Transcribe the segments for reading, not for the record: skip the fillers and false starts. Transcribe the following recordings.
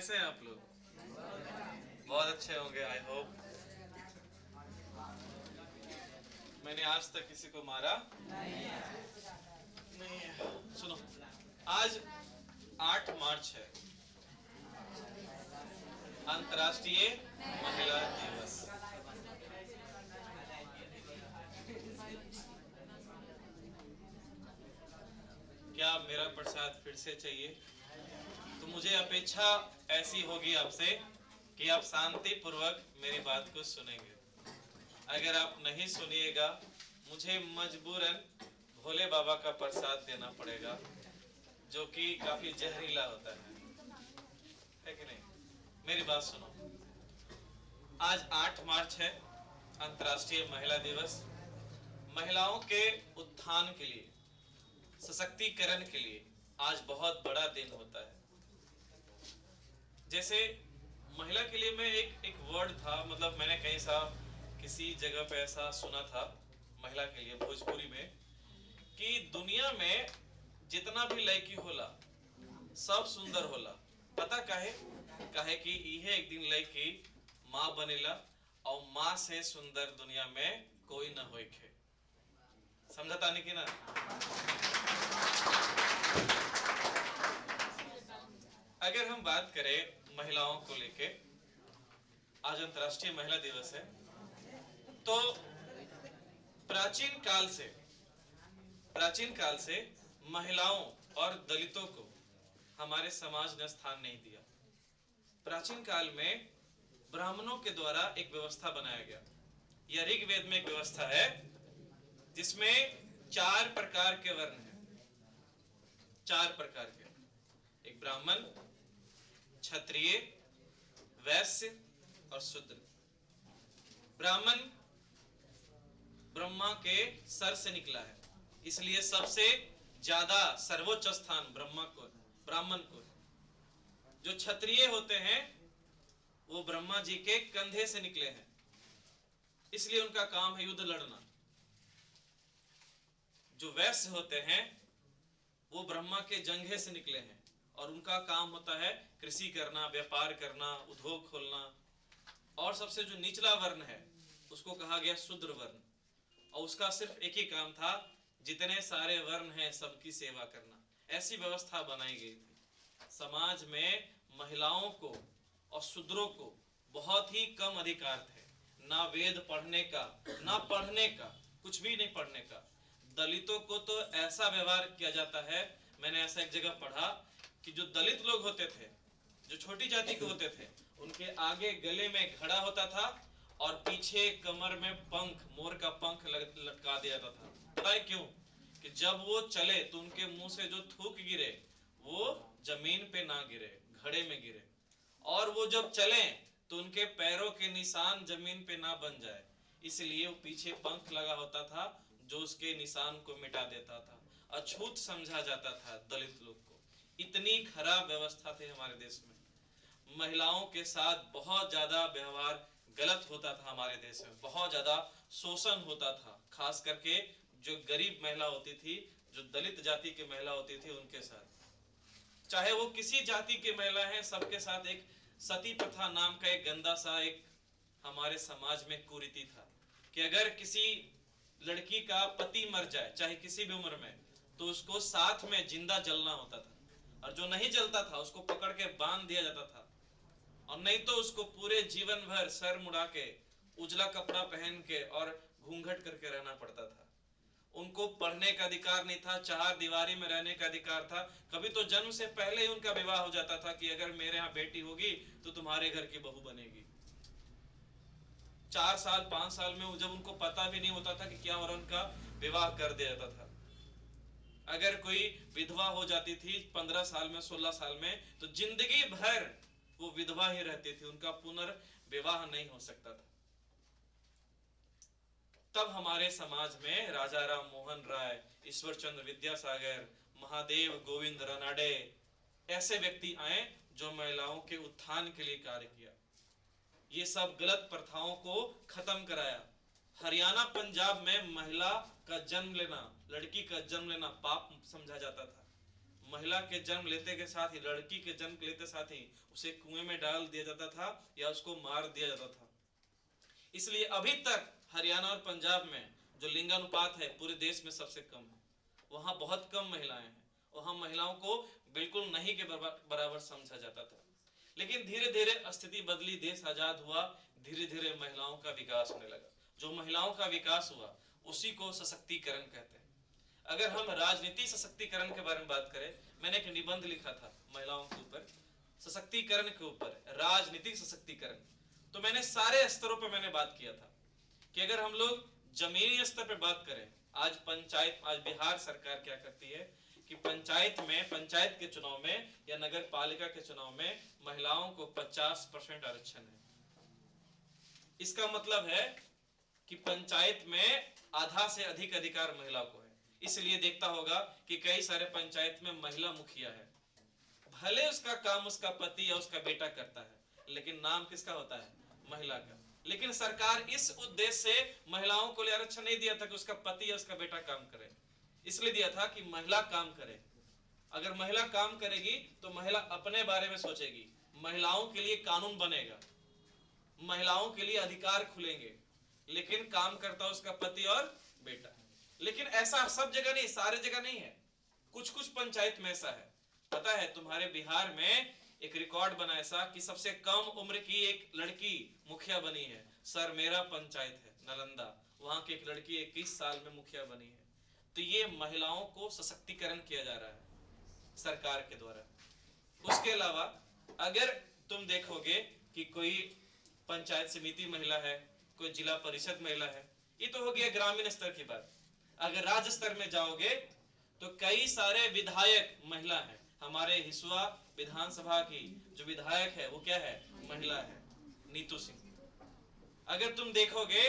कैसे हैं आप लोग? बहुत अच्छे होंगे, आई होप। मैंने आज तक किसी को मारा नहीं है। सुनो, आज 8 मार्च है, अंतर्राष्ट्रीय महिला दिवस। क्या मेरा प्रसाद फिर से चाहिए? तो मुझे अपेक्षा ऐसी होगी आपसे कि आप शांति पूर्वक मेरी बात को सुनेंगे। अगर आप नहीं सुनिएगा, मुझे मजबूरन भोले बाबा का प्रसाद देना पड़ेगा, जो कि काफी जहरीला होता है कि नहीं? मेरी बात सुनो। आज 8 मार्च है, अंतर्राष्ट्रीय महिला दिवस। महिलाओं के उत्थान के लिए, सशक्तिकरण के लिए आज बहुत बड़ा दिन होता है। जैसे महिला के लिए मैं एक वर्ड था, मतलब मैंने कहीं सा किसी जगह पे ऐसा सुना था महिला के लिए भोजपुरी में, कि दुनिया में जितना भी लड़की होला सब सुंदर होला। पता काहे? काहे कि इहे एक दिन लड़की माँ बनेला और माँ से सुंदर दुनिया में कोई न होइखे। समझा तानी कि ना? अगर हम बात करें महिलाओं को लेके, आज अंतर्राष्ट्रीय महिला दिवस है, तो प्राचीन काल से महिलाओं और दलितों को हमारे समाज ने स्थान नहीं दिया। प्राचीन काल में ब्राह्मणों के द्वारा एक व्यवस्था बनाया गया। यह ऋग्वेद में एक व्यवस्था है जिसमें 4 प्रकार के वर्ण हैं। 4 प्रकार के, एक ब्राह्मण, क्षत्रिय, वैश्य और शूद्र। ब्राह्मण ब्रह्मा के सर से निकला है, इसलिए सबसे ज्यादा सर्वोच्च स्थान ब्राह्मण को। जो क्षत्रिय होते हैं वो ब्रह्मा जी के कंधे से निकले हैं, इसलिए उनका काम है युद्ध लड़ना। जो वैश्य होते हैं वो ब्रह्मा के जंघे से निकले हैं और उनका काम होता है कृषि करना, व्यापार करना, उद्योग खोलना। और सबसे जो निचला वर्ण है उसको कहा गया शूद्र वर्ण, और उसका सिर्फ एक ही काम था, जितने सारे वर्ण हैं सबकी सेवा करना। ऐसी व्यवस्था बनाई गई थी। समाज में महिलाओं को और शूद्रों को बहुत ही कम अधिकार थे, ना वेद पढ़ने का, ना पढ़ने का, कुछ भी नहीं पढ़ने का। दलितों को तो ऐसा व्यवहार किया जाता है, मैंने ऐसा एक जगह पढ़ा कि जो दलित लोग होते थे, जो छोटी जाति के होते थे, उनके आगे गले में घड़ा होता था और पीछे कमर में पंख, मोर का पंख लटका दिया जाता था। पता है क्यों? कि जब वो चले तो उनके मुंह से जो थूक गिरे वो जमीन पे ना गिरे, घड़े में गिरे, और वो जब चले तो उनके पैरों के निशान जमीन पे ना बन जाए, इसलिए वो पीछे पंख लगा होता था जो उसके निशान को मिटा देता था। अछूत समझा जाता था दलित लोग को। इतनी खराब व्यवस्था थी हमारे देश में। महिलाओं के साथ बहुत ज्यादा व्यवहार गलत होता था हमारे देश में, बहुत ज्यादा शोषण होता था, खास करके जो गरीब महिला होती थी, जो दलित जाति की महिला होती थी, उनके साथ। चाहे वो किसी जाति की महिला है, सबके साथ एक सती प्रथा नाम का एक गंदा सा एक हमारे समाज में कुरीति था कि अगर किसी लड़की का पति मर जाए, चाहे किसी भी उम्र में, तो उसको साथ में जिंदा जलना होता था, और जो नहीं जलता था उसको पकड़ के बांध दिया जाता था, और नहीं तो उसको पूरे जीवन भर सर मुड़ा के, उजला कपड़ा पहन के और घूंघट करके रहना पड़ता था। उनको पढ़ने का अधिकार नहीं था, 4 दीवारी में रहने का अधिकार था। कभी तो जन्म से पहले ही उनका विवाह हो जाता था कि अगर मेरे यहाँ बेटी होगी तो तुम्हारे घर की बहू बनेगी। 4 साल 5 साल में जब उनको पता भी नहीं होता था कि क्या, और उनका विवाह कर दिया जाता था। अगर कोई विधवा हो जाती थी 15 साल में, 16 साल में, तो जिंदगी भर वो विधवा ही रहती थी, उनका पुनर्विवाह नहीं हो सकता था। तब हमारे समाज में राजा राम मोहन राय, ईश्वर चंद्र विद्यासागर, महादेव गोविंद रानडे ऐसे व्यक्ति आए जो महिलाओं के उत्थान के लिए कार्य किया। ये सब गलत प्रथाओं को खत्म कराया। हरियाणा पंजाब में महिला का जन्म लेना, लड़की का जन्म लेना पाप समझा जाता था। महिला के जन्म लेते के साथ ही, लड़की के जन्म लेते साथ ही उसे कुएं में डाल दिया जाता था या उसको मार दिया जाता था। इसलिए अभी तक हरियाणा और पंजाब में जो लिंगानुपात है पूरे देश में सबसे कम है। वहां बहुत कम महिलाएं हैं, वहां महिलाओं को बिल्कुल नहीं के बराबर समझा जाता था। लेकिन धीरे धीरे स्थिति बदली, देश आजाद हुआ, धीरे धीरे महिलाओं का विकास होने लगा। जो महिलाओं का विकास हुआ उसी को सशक्तिकरण कहते हैं। अगर हम राजनीति सशक्तिकरण के बारे में बात करें, मैंने एक निबंध लिखा था महिलाओं के ऊपर, सशक्तिकरण के ऊपर, राजनीतिक सशक्तिकरण। तो मैंने सारे स्तरों पर मैंने बात किया था कि अगर हम लोग जमीनी स्तर पर बात करें, आज पंचायत, आज बिहार सरकार क्या करती है कि पंचायत में, पंचायत के चुनाव में या नगर पालिका के चुनाव में महिलाओं को 50% आरक्षण है। इसका मतलब है कि पंचायत में आधा से अधिक अधिकार महिला को है। इसलिए देखता होगा कि कई सारे पंचायत में महिला मुखिया है, भले उसका काम उसका पति या उसका बेटा करता है, लेकिन नाम किसका होता है? महिला का। लेकिन सरकार इस उद्देश्य से महिलाओं को आरक्षण नहीं दिया था कि उसका पति या उसका बेटा काम करे, इसलिए दिया था कि महिला काम करे। अगर महिला काम करेगी तो महिला अपने बारे में सोचेगी, महिलाओं के लिए कानून बनेगा, महिलाओं के लिए अधिकार खुलेंगे, लेकिन काम करता उसका पति और बेटा। लेकिन ऐसा सब जगह नहीं, सारे जगह नहीं है, कुछ कुछ पंचायत में ऐसा है। पता है तुम्हारे बिहार में एक रिकॉर्ड बना ऐसा कि सबसे कम उम्र की एक लड़की मुखिया बनी है। सर मेरा पंचायत है नालंदा, वहां की एक लड़की 21 साल में मुखिया बनी है। तो ये महिलाओं को सशक्तिकरण किया जा रहा है सरकार के द्वारा। उसके अलावा अगर तुम देखोगे कि कोई पंचायत समिति महिला है, कोई जिला परिषद महिला है, ये तो हो गया ग्रामीण स्तर की बात। अगर राज्य स्तर में जाओगे तो कई सारे विधायक महिला हैं। हमारे हिसुआ विधानसभा की जो विधायक है वो क्या है? महिला है, नीतू सिंह। अगर तुम देखोगे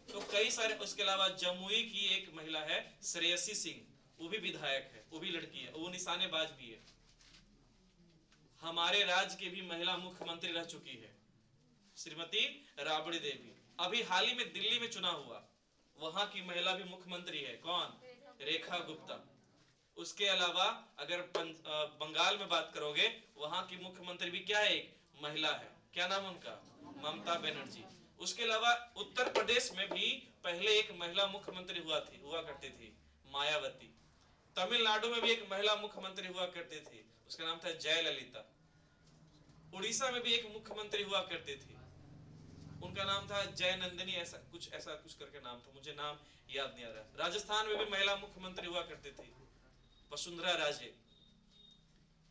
तो कई सारे, उसके अलावा जमुई की एक महिला है श्रेयसी सिंह, वो भी विधायक है, वो भी लड़की है, वो निशानेबाज भी है। हमारे राज्य की भी महिला मुख्यमंत्री रह चुकी है श्रीमती राबड़ी देवी। अभी हाल ही में दिल्ली में चुनाव हुआ, वहां की महिला भी मुख्यमंत्री है। कौन? रेखा गुप्ता। उसके अलावा अगर बंगाल में बात करोगे, वहां की मुख्यमंत्री भी क्या है? एक महिला है। क्या नाम उनका? ममता बनर्जी। उसके अलावा उत्तर प्रदेश में भी पहले एक महिला मुख्यमंत्री हुआ करती थी, मायावती। तमिलनाडु में भी एक महिला मुख्यमंत्री हुआ करती थी, उसका नाम था जयललिता। उड़ीसा में भी एक मुख्यमंत्री हुआ करती थी, उनका नाम था जयनंदिनी, ऐसा कुछ करके नाम था, मुझे नाम याद नहीं आ रहा। राजस्थान में भी महिला मुख्यमंत्री हुआ करती थी, वसुंधरा राजे।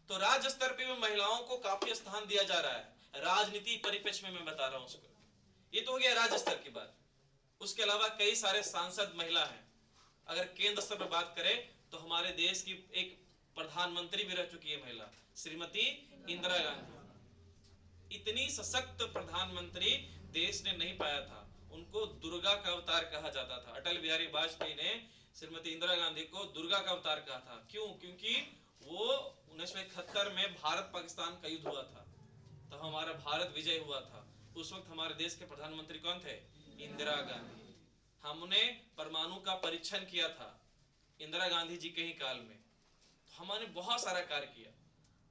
तो राज्य स्तर पे भी महिलाओं को काफी स्थान दिया जा रहा है। राजनीति परिप्रेक्ष्य में मैं बता रहा हूं उसको। ये तो हो गया राज्य स्तर की बात। उसके अलावा कई सारे सांसद महिला हैं। अगर केंद्र स्तर पर बात करें तो हमारे देश की एक प्रधानमंत्री भी रह चुकी है महिला, श्रीमती इंदिरा गांधी। इतनी सशक्त प्रधानमंत्री देश ने नहीं पाया था। उनको दुर्गा का अवतार कहा जाता था। अटल बिहारी वाजपेयी ने श्रीमती इंदिरा गांधी को दुर्गा का अवतार कहा था। क्यों? क्योंकि वो 1971 में भारत पाकिस्तान का युद्ध हुआ था, तो हमारा भारत विजय हुआ था। उस वक्त हमारे देश के प्रधानमंत्री कौन थे? इंदिरा गांधी। हमने परमाणु का परीक्षण किया था इंदिरा गांधी जी के ही काल में। तो हमने बहुत सारा कार्य किया।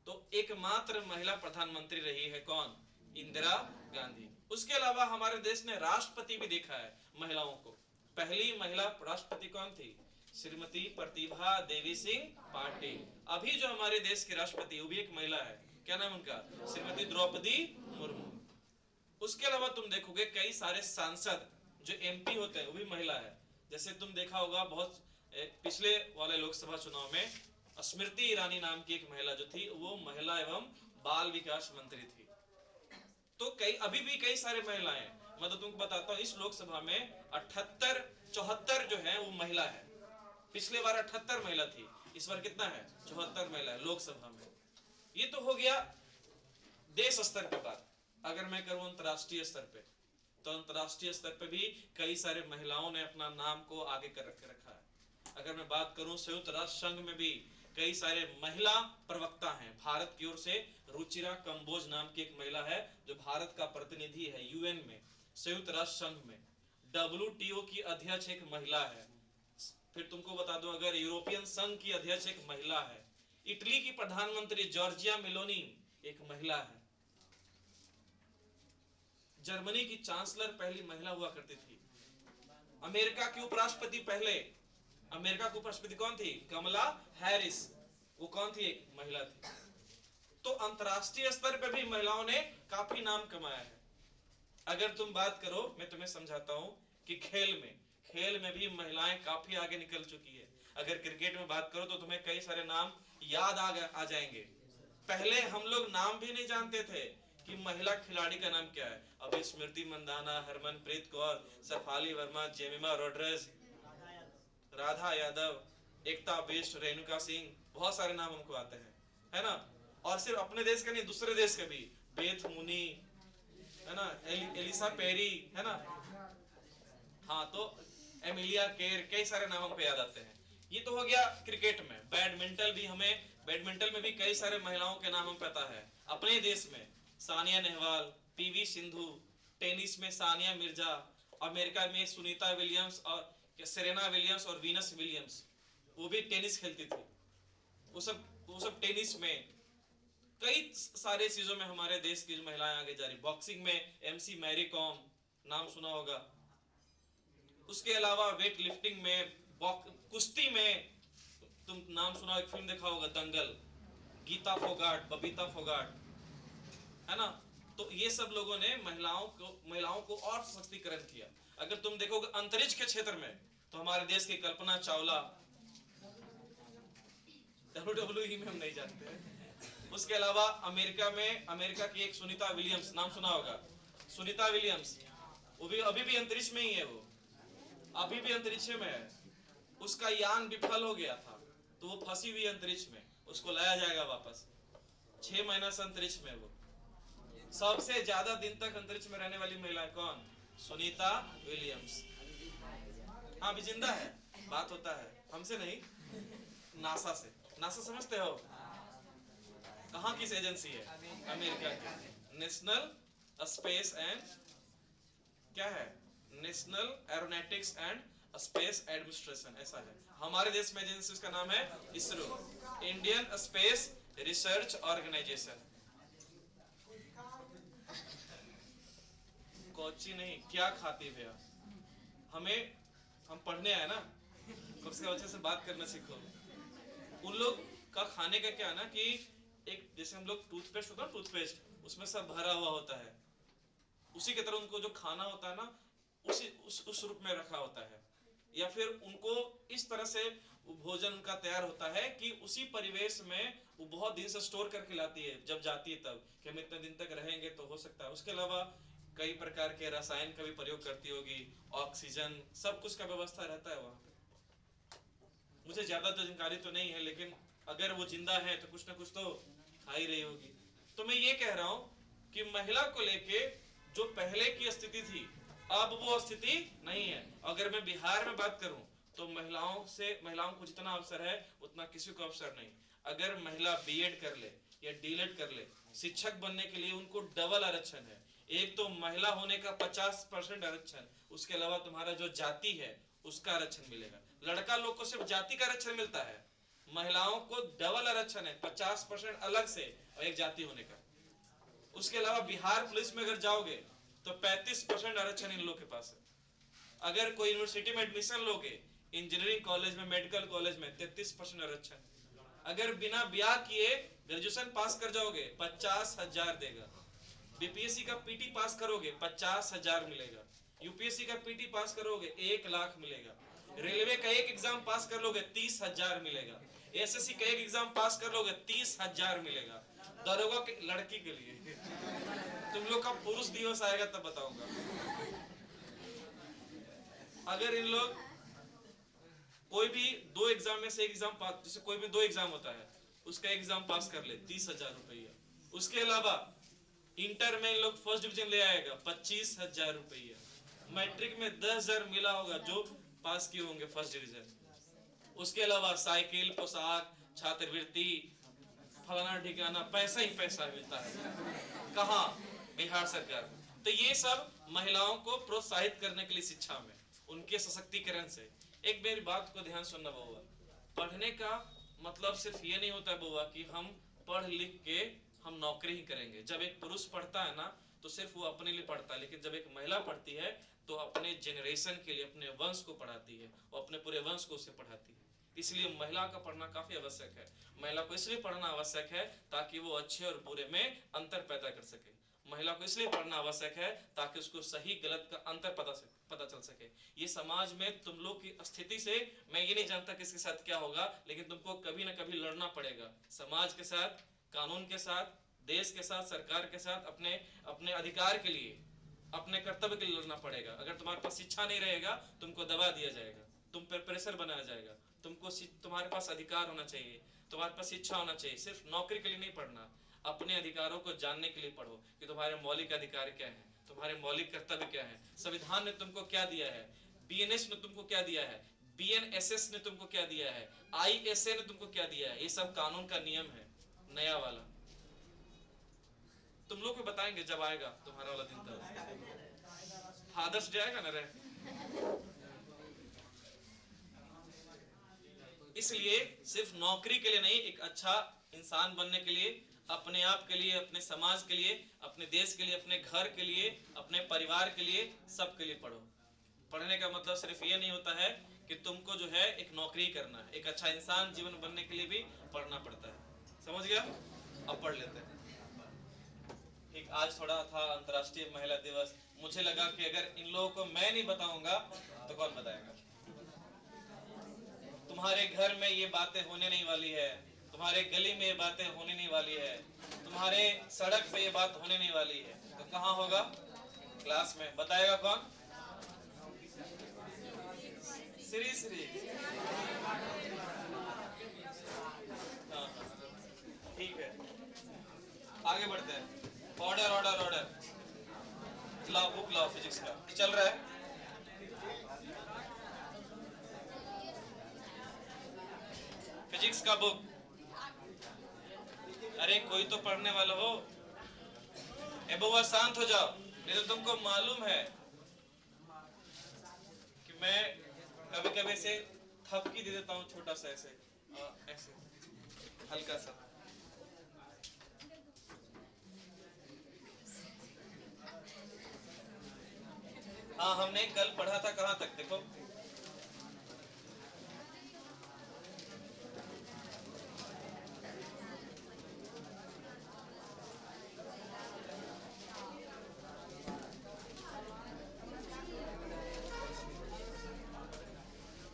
तो एकमात्र महिला प्रधानमंत्री रही है कौन? इंदिरा गांधी। उसके अलावा हमारे देश ने राष्ट्रपति भी देखा है महिलाओं को। पहली महिला राष्ट्रपति कौन थी? श्रीमती प्रतिभा देवी सिंह पाटिल। अभी जो हमारे देश के राष्ट्रपति वो भी एक महिला है। क्या नाम उनका? श्रीमती द्रौपदी मुर्मू। उसके अलावा तुम देखोगे कई सारे सांसद जो एमपी होते हैं वो भी महिला है। जैसे तुम देखा होगा बहुत पिछले वाले लोकसभा चुनाव में स्मृति ईरानी नाम की एक महिला जो थी, वो महिला एवं बाल विकास मंत्री थी। तो अभी भी कई सारे महिलाएं, मैं तो तुमको बताता हूँ, इस लोकसभा में 74 जो है वो महिला है। पिछले बार 78 महिला थी, इस बार कितना है? 74 महिला है लोकसभा में। ये तो हो गया देश स्तर पे बात। अगर मैं करूं अंतरराष्ट्रीय स्तर पे, तो अंतरराष्ट्रीय स्तर पे भी कई सारे महिलाओं ने अपना नाम को आगे कर रखा है। अगर मैं बात करूं संयुक्त राष्ट्र संघ में भी कई सारे महिला प्रवक्ता हैं। भारत की ओर से रुचिरा कंबोज नाम की एक महिला है जो भारत का प्रतिनिधि है यूएन में, संयुक्त राष्ट्र संघ में। WTO की अध्यक्ष एक महिला है, फिर तुमको बता दूं, अगर यूरोपियन संघ की अध्यक्ष एक महिला है, इटली की प्रधानमंत्री जॉर्जिया मेलोनी एक महिला है, जर्मनी की चांसलर पहली महिला हुआ करती थी, अमेरिका की उपराष्ट्रपति पहले, अमेरिका की उपराष्ट्रपति कौन थी? कमला हैरिस, वो कौन थी? एक महिला थी। तो अंतरराष्ट्रीय स्तर पर भी महिलाओं ने काफी नाम कमाया है। अगर तुम बात करो, मैं तुम्हें समझाता हूं कि खेल में भी महिलाएं काफी आगे निकल चुकी है। अगर क्रिकेट में बात करो तो तुम्हें कई सारे नाम याद आ जाएंगे। पहले हम लोग नाम भी नहीं जानते थे कि महिला खिलाड़ी का नाम क्या है। अब स्मृति मंदाना, हरमनप्रीत कौर, सफाली वर्मा, जेमिमा रोड्रिग्स, राधा यादव, एकता बिष्ट, रेणुका सिंह, बहुत सारे नाम हमको आते हैं, है ना। और सिर्फ अपने देश का नहीं, दूसरे देश का भी, बेथ मुनी, है ना, एलिसा पेरी, है ना, हाँ, तो एमिलिया केर, कई सारे नाम हमको याद आते हैं। ये तो हो गया क्रिकेट में। बैडमिंटन में भी कई सारे महिलाओं के नाम हमें पता है अपने देश में। सानिया नेहवाल, पीवी सिंधु, टेनिस में सानिया मिर्जा, अमेरिका में सुनीता विलियम्स और सेरेना विलियम्स और वीनस विलियम्स, वो भी टेनिस खेलती थी। वो सब टेनिस में, कई सारे चीजों में हमारे देश की जो महिलाएं आगे जा रही। बॉक्सिंग में एमसी मैरी कॉम, नाम सुना होगा। उसके अलावा वेट लिफ्टिंग में, कुश्ती में तुम नाम सुना, एक फिल्म देखा होगा दंगल, गीता फोगाट, बबीता फोगाट, है ना। तो ये सब लोगों ने महिलाओं को और सशक्तिकरण किया। अगर तुम देखोगे अंतरिक्ष के क्षेत्र में, तो हमारे देश की कल्पना चावला, WWE में हम नहीं जानते हैं। उसके अलावा अमेरिका की एक सुनीता विलियम्स, नाम सुना होगा, सुनीता विलियम्स, वो भी अभी भी अंतरिक्ष में ही है, वो अभी भी अंतरिक्ष में है। उसका यान विफल हो गया था, तो वो फंसी हुई अंतरिक्ष में, उसको लाया जाएगा वापस। 6 महीना से अंतरिक्ष में। वो सबसे ज्यादा दिन तक अंतरिक्ष में रहने वाली महिला कौन? सुनीता विलियम्स। हाँ, अभी जिंदा है, बात होता है हमसे नहीं, नासा से। नासा समझते हो? कहाँ किस एजेंसी है? अमेरिका की नेशनल स्पेस एंड, क्या है, National Aeronautics and Space Administration, ऐसा है। हमारे देश में एजेंसी, उसका नाम है ISRO, Indian Space Research Organisation. कोची नहीं, क्या खाती भैया, हम पढ़ने आए ना, उसके वजह से बात करना सीखो। उन लोग का खाने का क्या है ना, कि एक जैसे हम लोग टूथपेस्ट होता है, टूथपेस्ट उसमें सब भरा हुआ होता है, उसी की तरह उनको जो खाना होता है ना, उस रूप में रखा होता है। या फिर उनको इस तरह से भोजन उनका तैयार होता है कि उसी परिवेश में वो बहुत दिन से स्टोर करके लाती है, जब जाती है तब कि हम इतने दिन तक रहेंगे तो हो सकता है। उसके अलावा कई प्रकार के रसायन का भी प्रयोग करती होगी, ऑक्सीजन, सब कुछ का व्यवस्था रहता है वहां पे। मुझे ज्यादा जानकारी तो नहीं है, लेकिन अगर वो जिंदा है तो कुछ ना कुछ तो खा ही रही होगी। तो मैं ये कह रहा हूं कि महिला को लेके जो पहले की स्थिति थी, अब वो स्थिति नहीं है। अगर मैं बिहार में बात करूं तो महिलाओं को जितना अवसर है उतना किसी को अवसर नहीं। अगर महिला बीएड कर ले या डीएलएड कर ले, शिक्षक बनने के लिए उनको डबल आरक्षण है। एक तो महिला होने का 50% आरक्षण, उसके अलावा तुम्हारा जो जाति है उसका आरक्षण मिलेगा। लड़का लोग को सिर्फ जाति का आरक्षण मिलता है, महिलाओं को डबल आरक्षण है, 50% अलग से और एक जाति होने का। उसके अलावा बिहार पुलिस में अगर जाओगे तो 35% आरक्षण इन लोग के पास है। अगर कोई यूनिवर्सिटी में एडमिशन लोगे, इंजीनियरिंग कॉलेज में, मेडिकल कॉलेज में, 33% आरक्षण। अगर बिना ब्याह किए ग्रेजुएशन पास कर जाओगे 50,000 देगा। बीपीएससी का पीटी पास करोगे 50,000 मिलेगा। यूपीएससी का पीटी पास करोगे 1 लाख मिलेगा। रेलवे का एक एग्जाम पास कर लोगे 30,000 मिलेगा। एसएससी का एक एग्जाम पास कर लोगे 30,000 मिलेगा। दरोगा के लड़की के लिए तुम लोग का पुरुष दिवस आएगा तब बताऊंगा। अगर इन लोग कोई भी 2 एग्जाम में से एक एग्जाम पास, जैसे कोई भी 2 एग्जाम होता है, उसका एग्जाम पास कर ले 30,000 रुपया। उसके अलावा इंटर में इन लोग फर्स्ट डिवीजन ले आएगा 25,000 रुपया। मैट्रिक में 10,000 मिला होगा जो पास किए होंगे फर्स्ट डिवीजन। उसके अलावा साइकिल, पोशाक, छात्रवृत्ति, फलाना ठिकाना, पैसा ही पैसा मिलता है। कहाँ? बिहार सरकार। तो ये सब महिलाओं को प्रोत्साहित करने के लिए शिक्षा में, उनके सशक्तिकरण से, एक मेरी बात को ध्यान सुनना बउआ, पढ़ने का मतलब सिर्फ ये नहीं होता है बउआ कि हम पढ़ लिख के हम नौकरी ही करेंगे। जब एक पुरुष पढ़ता है ना तो सिर्फ वो अपने लिए पढ़ता है, लेकिन जब एक महिला पढ़ती है तो अपने जनरेशन के लिए, अपने वंश को पढ़ाती है, वो अपने पूरे वंश को उसे पढ़ाती है। इसलिए महिला का पढ़ना काफी आवश्यक है। महिला को इसलिए पढ़ना आवश्यक है ताकि वो अच्छे और बुरे में अंतर पैदा कर सके। महिला को इसलिए पढ़ना आवश्यक है ताकि उसको सही गलत का अंतर पता चल सके। ये समाज में तुम लोग की स्थिति से मैं ये नहीं जानता किसके साथ क्या होगा, लेकिन तुमको कभी ना कभी लड़ना पड़ेगा, समाज के साथ, कानून के साथ, देश के साथ, सरकार के साथ, अपने अपने अधिकार के लिए, अपने कर्तव्य के लिए लड़ना पड़ेगा। अगर तुम्हारे पास शिक्षा नहीं रहेगा तुमको दबा दिया जाएगा, तुम पर प्रेशर बनाया जाएगा। तुम्हारे पास अधिकार होना चाहिए, तुम्हारे पास शिक्षा होना चाहिए। सिर्फ नौकरी के लिए नहीं पढ़ना, अपने अधिकारों को जानने के लिए पढ़ो कि तुम्हारे मौलिक अधिकार क्या है, तुम्हारे मौलिक कर्तव्य क्या है, संविधान ने तुमको क्या दिया है, बीएनएस ने तुमको क्या दिया है, बीएनएसएस ने तुमको क्या दिया है, आईएसए ने तुमको क्या दिया है। ये सब कानून का नियम है नया वाला, तुम लोग को बताएंगे जब आएगा तुम्हारा वाला दिन। तब फादर्स डे आएगा ना रे। इसलिए सिर्फ नौकरी के लिए नहीं, एक अच्छा इंसान बनने के लिए, अपने आप के लिए, अपने समाज के लिए, अपने देश के लिए, अपने घर के लिए, अपने परिवार के लिए, सबके लिए पढ़ो। पढ़ने का मतलब सिर्फ ये नहीं होता है कि तुमको जो है एक नौकरी करना है, एक अच्छा इंसान जीवन बनने के लिए भी पढ़ना पड़ता है। समझ गया? अब पढ़ लेते हैं। ठीक, आज थोड़ा था अंतर्राष्ट्रीय महिला दिवस, मुझे लगा कि अगर इन लोगों को मैं नहीं बताऊंगा तो कौन बताएगा। तुम्हारे घर में ये बातें होने नहीं वाली है, तुम्हारे गली में ये बातें होने नहीं वाली है, तुम्हारे सड़क पे ये बात होने नहीं वाली है, तो कहाँ होगा? क्लास में। बताएगा कौन? श्री श्री। हाँ, ठीक है, आगे बढ़ते हैं। Order order order. लाओ बुक लाओ, फिजिक्स का चल रहा है। फिजिक्स का बुक। अरे कोई तो पढ़ने वाला हो। ए बउआ शांत हो जाओ, नहीं तो तुमको मालूम है कि मैं कभी कभी से थपकी दे देता हूँ, छोटा सा ऐसे ऐसे हल्का सा। हाँ, हमने कल पढ़ा था कहाँ तक देखो।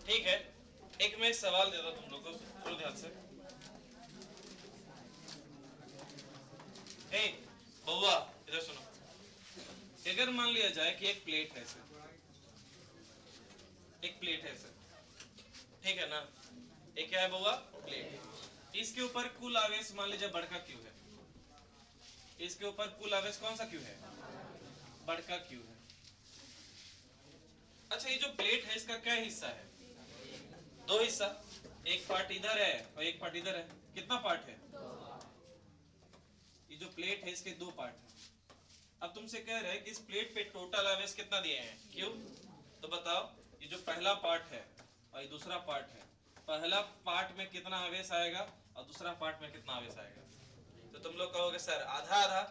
ठीक है, एक मैं सवाल देता तुम लोग को, सुनो ध्यान से। ए बउआ इधर सुनो। अगर मान लिया जाए कि एक प्लेट है सर, एक प्लेट है सर, ठीक है ना? एक क्या है बउआ? प्लेट। इसके ऊपर कुल आवेश मान लीजिए बड़का क्यू है। इसके ऊपर कुल आवेश कौन सा क्यू है? बड़का क्यू है। अच्छा, ये जो प्लेट है इसका क्या हिस्सा है? दो हिस्सा, एक पार्ट इधर है और एक पार्ट इधर है। कितना पार्ट है? ये जो प्लेट है इसके दो पार्ट है। अब तुमसे कह रहे हैं कि इस प्लेट पे टोटल आवेश कितना दिए हैं? क्यू। तो बताओ, ये जो पहला पार्ट है और ये दूसरा पार्ट है, पहला पार्ट में कितना आवेश आएगा और दूसरा पार्ट में कितना आवेश आएगा? तो तुम लोग कहोगे सर आधा आधा,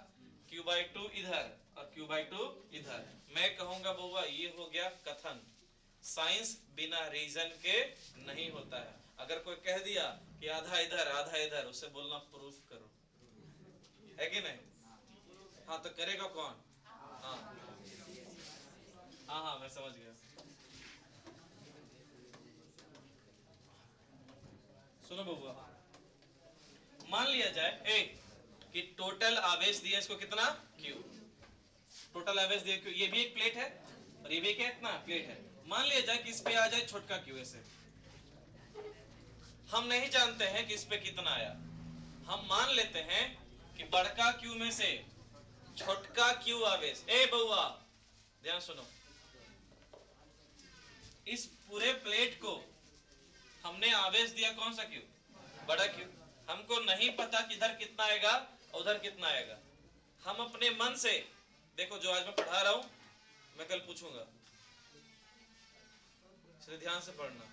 Q/2 इधर और Q/2 इधर। मैं कहूंगा बउआ ये हो गया कथन। साइंस बिना रीजन के नहीं होता है। अगर कोई कह दिया कि आधा इधर आधा इधर, उसे बोलना प्रूफ करो, है कि नहीं? हाँ, तो करेगा कौन? हाँ हाँ हाँ, मैं समझ गया। सुनो बउआ, मान लिया जाए कि टोटल आवेश दिया इसको कितना? Q। टोटल आवेश दिया Q। ये भी एक प्लेट है और ये भी क्या इतना प्लेट है। मान लिया जाए कि इस पे आ जाए छोटका Q। ऐसे हम नहीं जानते हैं कि इस पे कितना आया। हम मान लेते हैं कि बड़का Q में से छोटका Q आवेश। ए बउआ ध्यान सुनो, इस पूरे प्लेट को हमने आवेश दिया कौन सा Q? बड़ा Q। हमको नहीं पता कि इधर कितना आएगा और उधर कितना आएगा। हम अपने मन से देखो, जो आज मैं पढ़ा रहा हूं मैं कल पूछूंगा, इसलिए ध्यान से पढ़ना।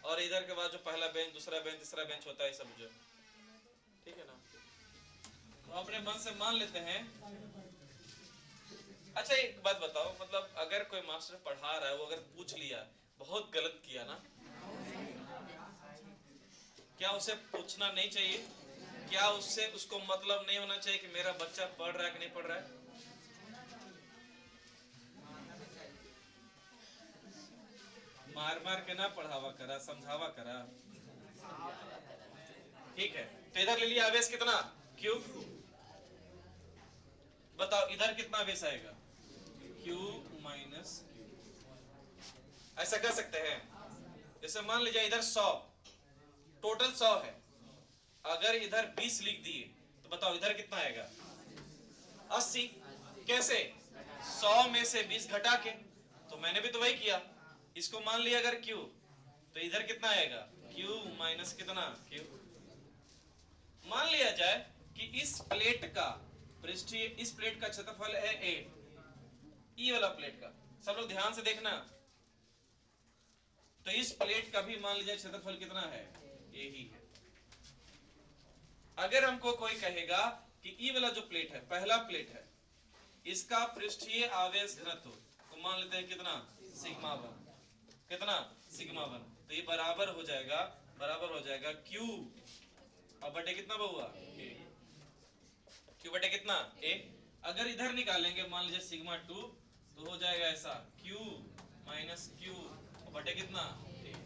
और इधर के बाद जो पहला बेंच, दूसरा बेंच, तीसरा बेंच होता है सब जो, ठीक है ना। तो अपने मन से मान लेते हैं। अच्छा एक बात बताओ, मतलब अगर कोई मास्टर पढ़ा रहा है, वो अगर पूछ लिया बहुत गलत किया ना, क्या उसे पूछना नहीं चाहिए? क्या उससे उसको मतलब नहीं होना चाहिए कि मेरा बच्चा पढ़ रहा है कि नहीं पढ़ रहा है? मार मार के ना पढ़ावा करा, समझावा करा। ठीक है, तो इधर ले लिया आवेश कितना, Q। बताओ इधर कितना आवेश आएगा, Q माइनस Q। ऐसा कर सकते हैं। जैसे मान लीजिए इधर 100, टोटल 100 है, अगर इधर 20 लिख दिए तो बताओ इधर कितना आएगा, 80। कैसे, 100 में से 20 घटा के। तो मैंने भी तो वही किया। इसको मान लिया अगर Q, तो इधर कितना आएगा, Q माइनस कितना Q। मान लिया जाए कि इस प्लेट का पृष्ठीय, इस प्लेट का क्षेत्रफल है A, ई वाला प्लेट का, सब लोग ध्यान से देखना। तो इस प्लेट का भी मान लीजिए क्षेत्रफल कितना है, A ही है। अगर हमको कोई कहेगा कि ई वाला जो प्लेट है, पहला प्लेट है, इसका पृष्ठीय आवेश घनत्व, तो मान लेते हैं कितना, सिग्मा वन। कितना, सिग्मा वन। तो ये बराबर हो जाएगा, बराबर हो जाएगा Q और बटे कितना बहुआ, A। Q बटे कितना, A। अगर इधर निकालेंगे मान लीजिए सिग्मा टू, तो हो जाएगा ऐसा Q माइनस Q और बटे कितना, A।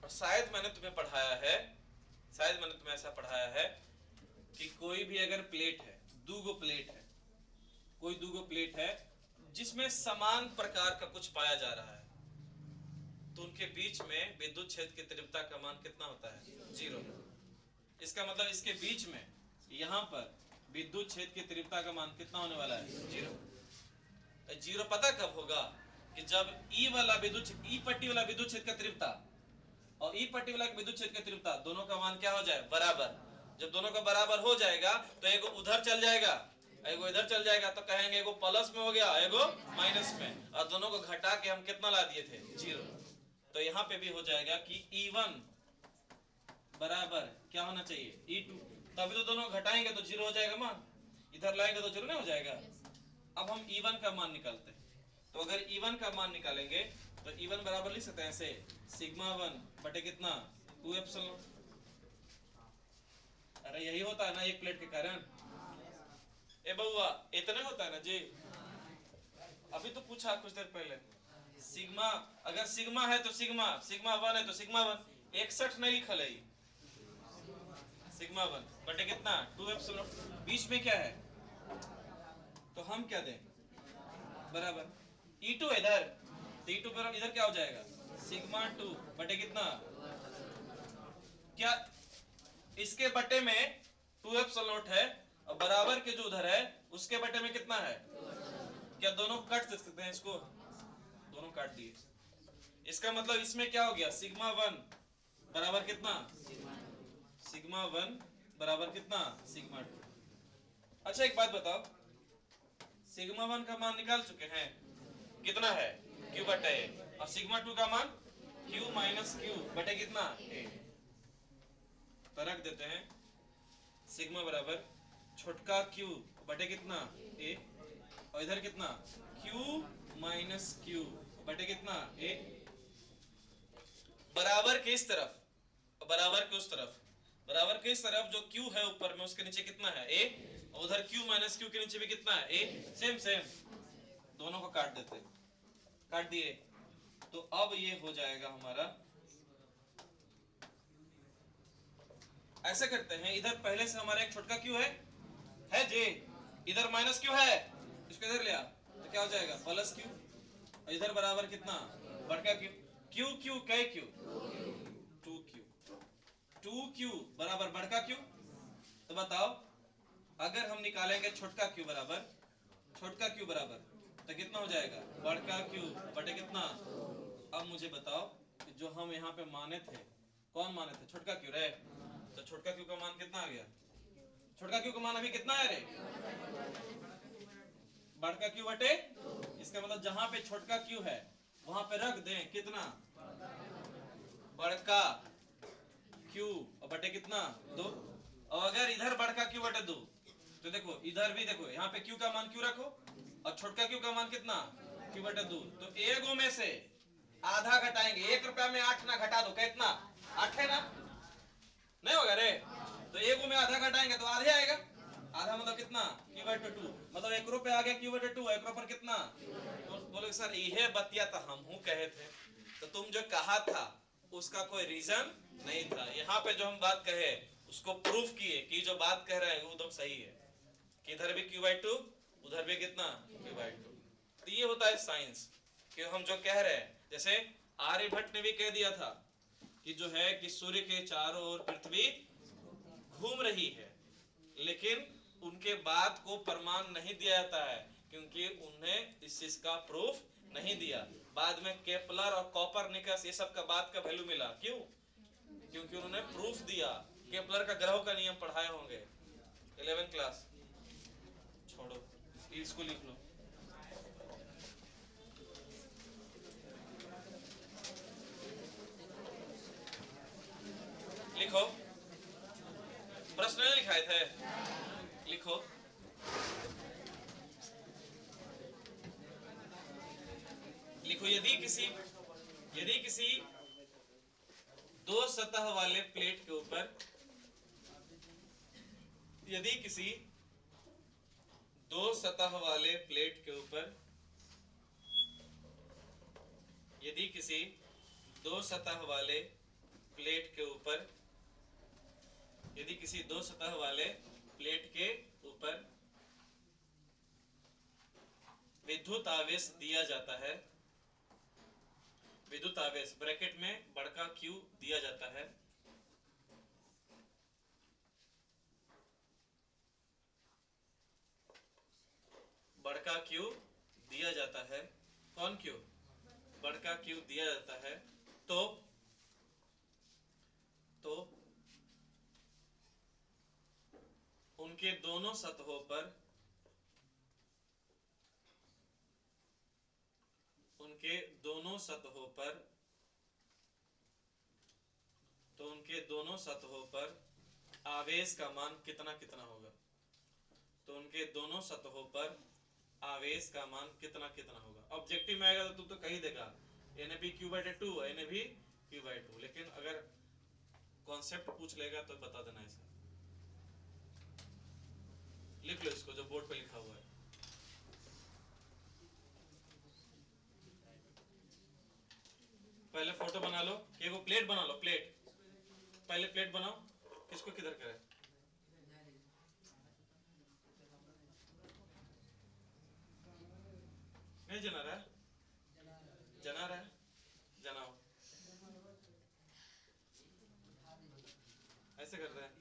और शायद मैंने तुम्हें पढ़ाया है, शायद मैंने तुम्हें ऐसा पढ़ाया है कि कोई भी अगर प्लेट है, दूगो प्लेट है, कोई दूगो प्लेट है जिसमें समान प्रकार का कुछ पाया जा रहा है, तो उनके बीच में विद्युत क्षेत्र की तीव्रता का मान कितना होता है, 0। इसका मतलब इसके बीच में यहाँ पर विद्युत क्षेत्र की तीव्रता का मान कितना होने वाला है, 0। 0 पता कब होगा, कि जब ई वाला विद्युत, ई पट्टी वाला विद्युत क्षेत्र का तीव्रता और ई पट्टी वाला विद्युत क्षेत्र की तीव्रता दोनों का मान क्या हो जाए, बराबर। जब दोनों का बराबर हो जाएगा तो एगो उधर चल जाएगा, एगो इधर चल जाएगा, तो कहेंगे एगो प्लस में हो गया, एगो माइनस में, और दोनों को घटा के हम कितना ला दिए थे, 0। तो यहाँ पे भी हो जाएगा कि E1 बराबर क्या होना चाहिए, E2। तभी तो दोनों घटाएंगे तो 0 हो जाएगा मान, इधर लाएंगे तो 0 नहीं हो जाएगा। अब हम E1 का मान निकालते हैं। तो अगर E1 का मान निकालेंगे तो E1 बराबर लिख सकते हैं ऐसे, सिग्मा 1 बटे कितना, 2 एप्सिलॉन। अरे यही होता है ना एक प्लेट के कारण, ए बउआ इतने होता है ना जी। अभी तो पूछा कुछ देर पहले, सिग्मा, अगर सिग्मा है तो सिग्मा, सिग्मा 1 है तो सिग्मा 1, 61 नहीं लिखल है, सिग्मा 1 बटे कितना, 2 एप्सिलॉन। बीच में क्या है, तो हम क्या दें, बराबर E2 इधर, तो E2 बराबर इधर क्या हो जाएगा, सिग्मा 2 बटे कितना, क्या इसके बटे में 2 एप्सिलॉन है, और बराबर के जो उधर है उसके बटे में कितना है, क्या दोनों काट सकते हैं इसको, दोनों काट दिए। इसका मतलब इसमें क्या हो गया, सिग्मा 1 बराबर कितना, सिग्मा 1 बराबर कितना, सिग्मा 2। अच्छा एक बात बताओ, सिग्मा 1 का मान निकाल चुके हैं, कितना है, Q बटे A, और सिग्मा 2 का मान Q माइनस Q बटे कितना, A। तो रख देते हैं सिग्मा बराबर छोटका Q बटे कितना, A, और इधर कितना, Q माइनस Q बटे कितना, A। बराबर के इस तरफ, बराबर के उस तरफ, बराबर के इस तरफ जो Q है ऊपर में उसके नीचे कितना है, A, और उधर Q माइनस Q के नीचे भी कितना है, A। सेम सेम, दोनों को काट देते, काट दिए। तो अब ये हो जाएगा हमारा, ऐसे करते हैं, इधर पहले से हमारा एक छोटका Q है जी, इधर माइनस Q है, इसको इधर ले आ, तो क्या हो जाएगा, प्लस Q, और इधर बराबर कितना, बड़का Q। Q Q कै Q, 2Q, 2Q बराबर बड़का Q। तो बताओ अगर हम निकालेंगे छोटका Q बराबर, छोटका Q बराबर, तो कितना हो जाएगा, बड़का Q बटे कितना। अब मुझे बताओ कि जो हम यहाँ पे माने थे, कौन माने थे, छोटका Q रे, तो छोटका Q का मान कितना आ गया, छोटका Q का मान अभी कितना है रे, बड़का Q बटे, इसका मतलब जहां पे छोटका Q है वहां पे रख दें कितना, बड़का क्यू और बटे कितना 2। और अगर इधर बड़का क्यू बटे 2 तो देखो इधर भी देखो यहाँ पे क्यू का मान क्यू रखो और छोटका क्यू का मान कितना क्यू बटे 2। तो एगो में से आधा घटाएंगे, 1 रुपया में 8 ना घटा दो, कितना 8 है ना, नहीं होगा रे। तो एगो में आधा घटाएंगे तो आधे आएगा, आधा मतलब कितना क्यू बटे 2, मतलब 1 रुपया आ गया क्यू बटे 2, 1 रुपया पर कितना। तो बोले सर यह बतिया तो हम कहे थे, तो तुम जो कहा था उसका कोई रीजन नहीं था। यहाँ पे जो हम बात कहे उसको प्रूफ किए कि जो बात कह रहे हैं वो एकदम सही है, कि इधर भी क्यू बाई 2 उधर भी कितना क्यू बाई 2। तो ये होता है साइंस कि हम जो कह रहे हैं, जैसे आर्यभट्ट ने भी कह दिया था कि जो है कि सूर्य के चारों ओर पृथ्वी घूम रही है, लेकिन उनके बात को प्रमाण नहीं दिया जाता है क्योंकि उन्हें इस चीज का प्रूफ नहीं दिया। बाद में केपलर और कॉपरनिकस ये सब का बात का वैल्यू मिला, क्यों? क्योंकि उन्होंने प्रूफ दिया। केपलर का ग्रहों का नियम पढ़ाए होंगे 11th क्लास, छोड़ो इसको लिख लो। लिखो, प्रश्न नहीं लिखाए थे, लिखो। लिखो यदि किसी दो सतह वाले प्लेट के ऊपर, यदि किसी दो सतह वाले प्लेट के ऊपर, यदि किसी दो सतह वाले प्लेट के ऊपर, यदि किसी दो सतह वाले प्लेट के ऊपर विद्युत आवेश दिया जाता है, विद्युत आवेश ब्रैकेट में बड़का क्यू दिया जाता है, बड़का क्यू दिया जाता है, कौन क्यू? बड़का क्यू दिया जाता है, तो उनके दोनों सतहों पर, उनके दोनों सतहों पर, तो उनके दोनों सतहों पर आवेश का मान कितना कितना होगा। तो उनके दोनों सतहों पर आवेश का मान कितना कितना होगा। ऑब्जेक्टिव में आएगा तो तू तो कही देगा N B Q by 2, N B Q by 2, लेकिन अगर कॉन्सेप्ट पूछ लेगा तो बता देना ऐसा। लिख लो इसको जो बोर्ड पे लिखा हुआ है। पहले फोटो बना लो, कि वो प्लेट बना लो, प्लेट पहले प्लेट बनाओ। किसको किधर करे, नहीं जना रहा है, जना रहा है, जनाओ। ऐसे कर रहे हैं,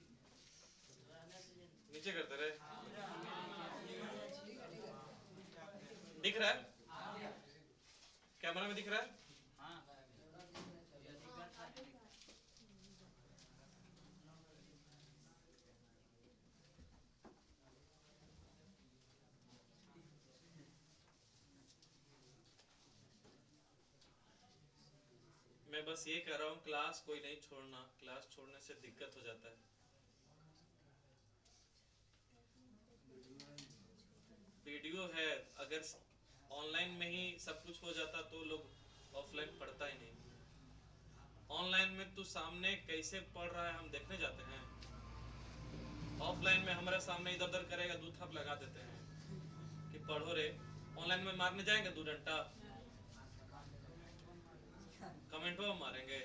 नीचे करते रहे, दिख रहा है कैमरा में, दिख रहा है। मैं बस ये कह रहा हूँ क्लास कोई नहीं छोड़ना, क्लास छोड़ने से दिक्कत हो जाता है। वीडियो है, अगर ऑनलाइन में ही सब कुछ हो जाता तो लोग ऑफलाइन पढ़ता ही नहीं। ऑनलाइन में तू सामने कैसे पढ़ रहा है हम देखने जाते हैं, ऑफलाइन में हमारे सामने इधर उधर करेगा, दो थप लगा देते हैं कि पढ़ो रे। ऑनलाइन में मारने जाएंगे 2 घंटा, कमेंटों में मारेंगे।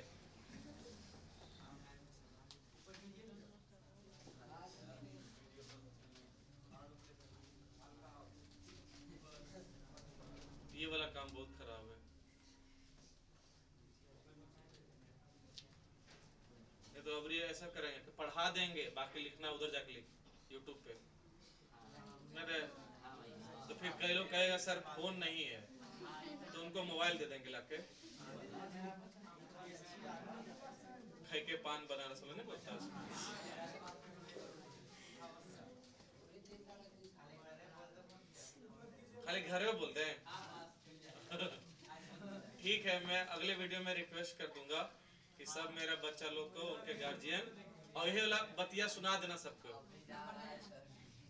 ये वाला काम बहुत खराब है। ये तो अब ये ऐसा करेंगे कि पढ़ा देंगे, बाकी लिखना उधर जाके लिख यूट्यूब पे। अरे तो फिर कई लोग कहेगा सर फोन नहीं है, तो उनको मोबाइल दे देंगे लाके, खाई के पान बनारस में नहीं बोलता खाली घर में बोलते हैं। ठीक है, मैं अगले वीडियो में रिक्वेस्ट कर दूंगा कि सब मेरा बच्चा लोग को उनके गार्जियन और ये वाला बतिया सुना देना सबको।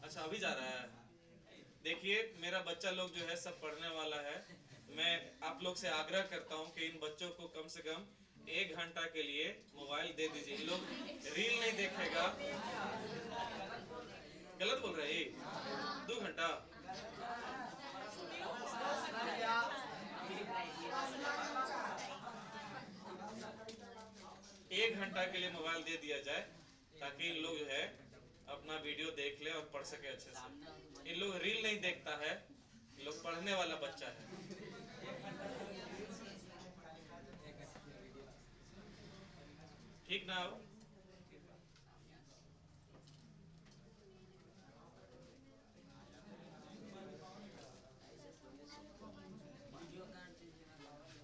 अच्छा अभी जा रहा है। देखिए मेरा बच्चा लोग जो है सब पढ़ने वाला है। मैं आप लोग से आग्रह करता हूँ कि इन बच्चों को कम से कम 1 घंटा के लिए मोबाइल दे दीजिए। इन लोग रील नहीं देखेगा। गलत बोल रहे हैं? 2 घंटा 1 घंटा के लिए मोबाइल दे दिया जाए ताकि इन लोग जो है अपना वीडियो देख ले और पढ़ सके अच्छे से। इन लोग रील नहीं देखता है, इन लोग पढ़ने वाला बच्चा है। ठीक ना हो?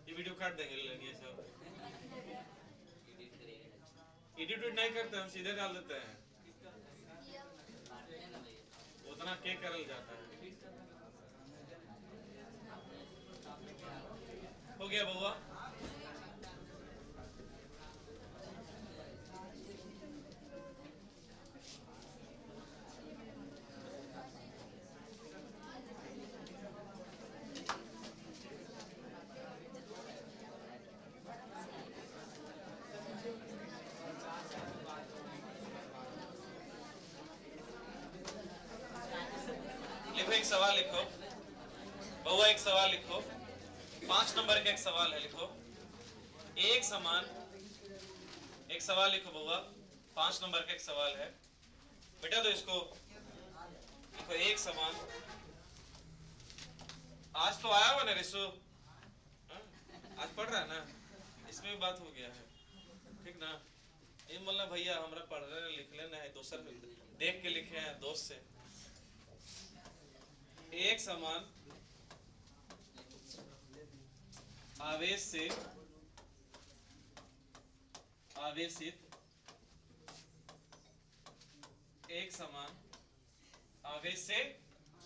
ये वीडियो काट देंगे ये सब। एडिट नहीं करते, हम सीधे डाल देते हैं। उतना के करल जाता है। हो गया बउआ? लिखो एक सवाल लिखो बउआ, एक सवाल लिखो। 5 नंबर का एक सवाल है, लिखो। एक समान, एक सवाल लिखो बउआ। 5 नंबर का एक सवाल है बेटा, तो इसको लिखो। एक समान, आज तो आया हुआ ना रिसु? आज पढ़ रहा है ना? इसमें भी बात हो गया है, ठीक ना? ये बोलना भैया हमरा पढ़ रहे लिख लेना है, दूसर देख के लिखे हैं दोस्त से। एक समान आवेश से आवेशित, एक समान आवेश से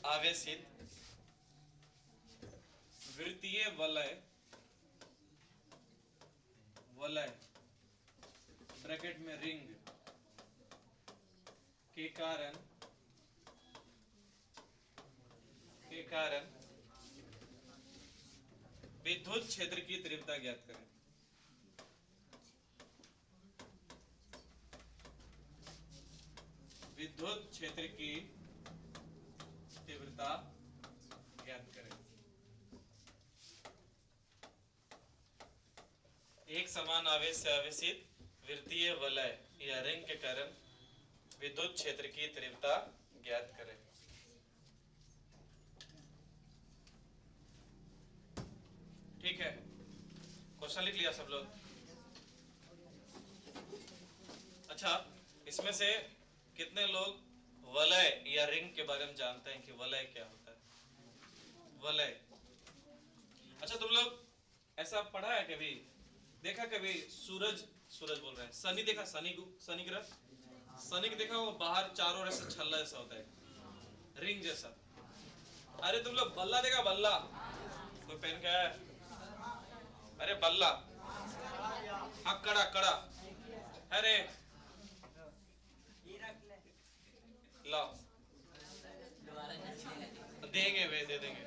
आवेशित वृत्तीय वलय, वलय ब्रैकेट में रिंग के कारण विद्युत क्षेत्र की तीव्रता ज्ञात करें। विद्युत क्षेत्र की तीव्रता ज्ञात करें। एक समान आवेश से आवेशित वृत्तीय वलय या रिंग के कारण विद्युत क्षेत्र की तीव्रता ज्ञात करें। ठीक है, क्वेश्चन लिख लिया सब लोग? अच्छा, इसमें से कितने लोग वलय या रिंग के बारे में जानते हैं कि वलय क्या होता है? वलय, अच्छा तुम लोग ऐसा पढ़ा है कभी, देखा कभी सूरज, सूरज बोल रहे हैं, शनि देखा? शनि ग्रह, शनि को देखा? वो बाहर चारों ओर से छल्ला जैसा होता है, रिंग जैसा। अरे तुम लोग बल्ला देखा? बल्ला कोई पहन के आया? अरे बल्ला, हाँ कड़ा, कड़ा। अरे लाओ, देंगे वे, दे देंगे।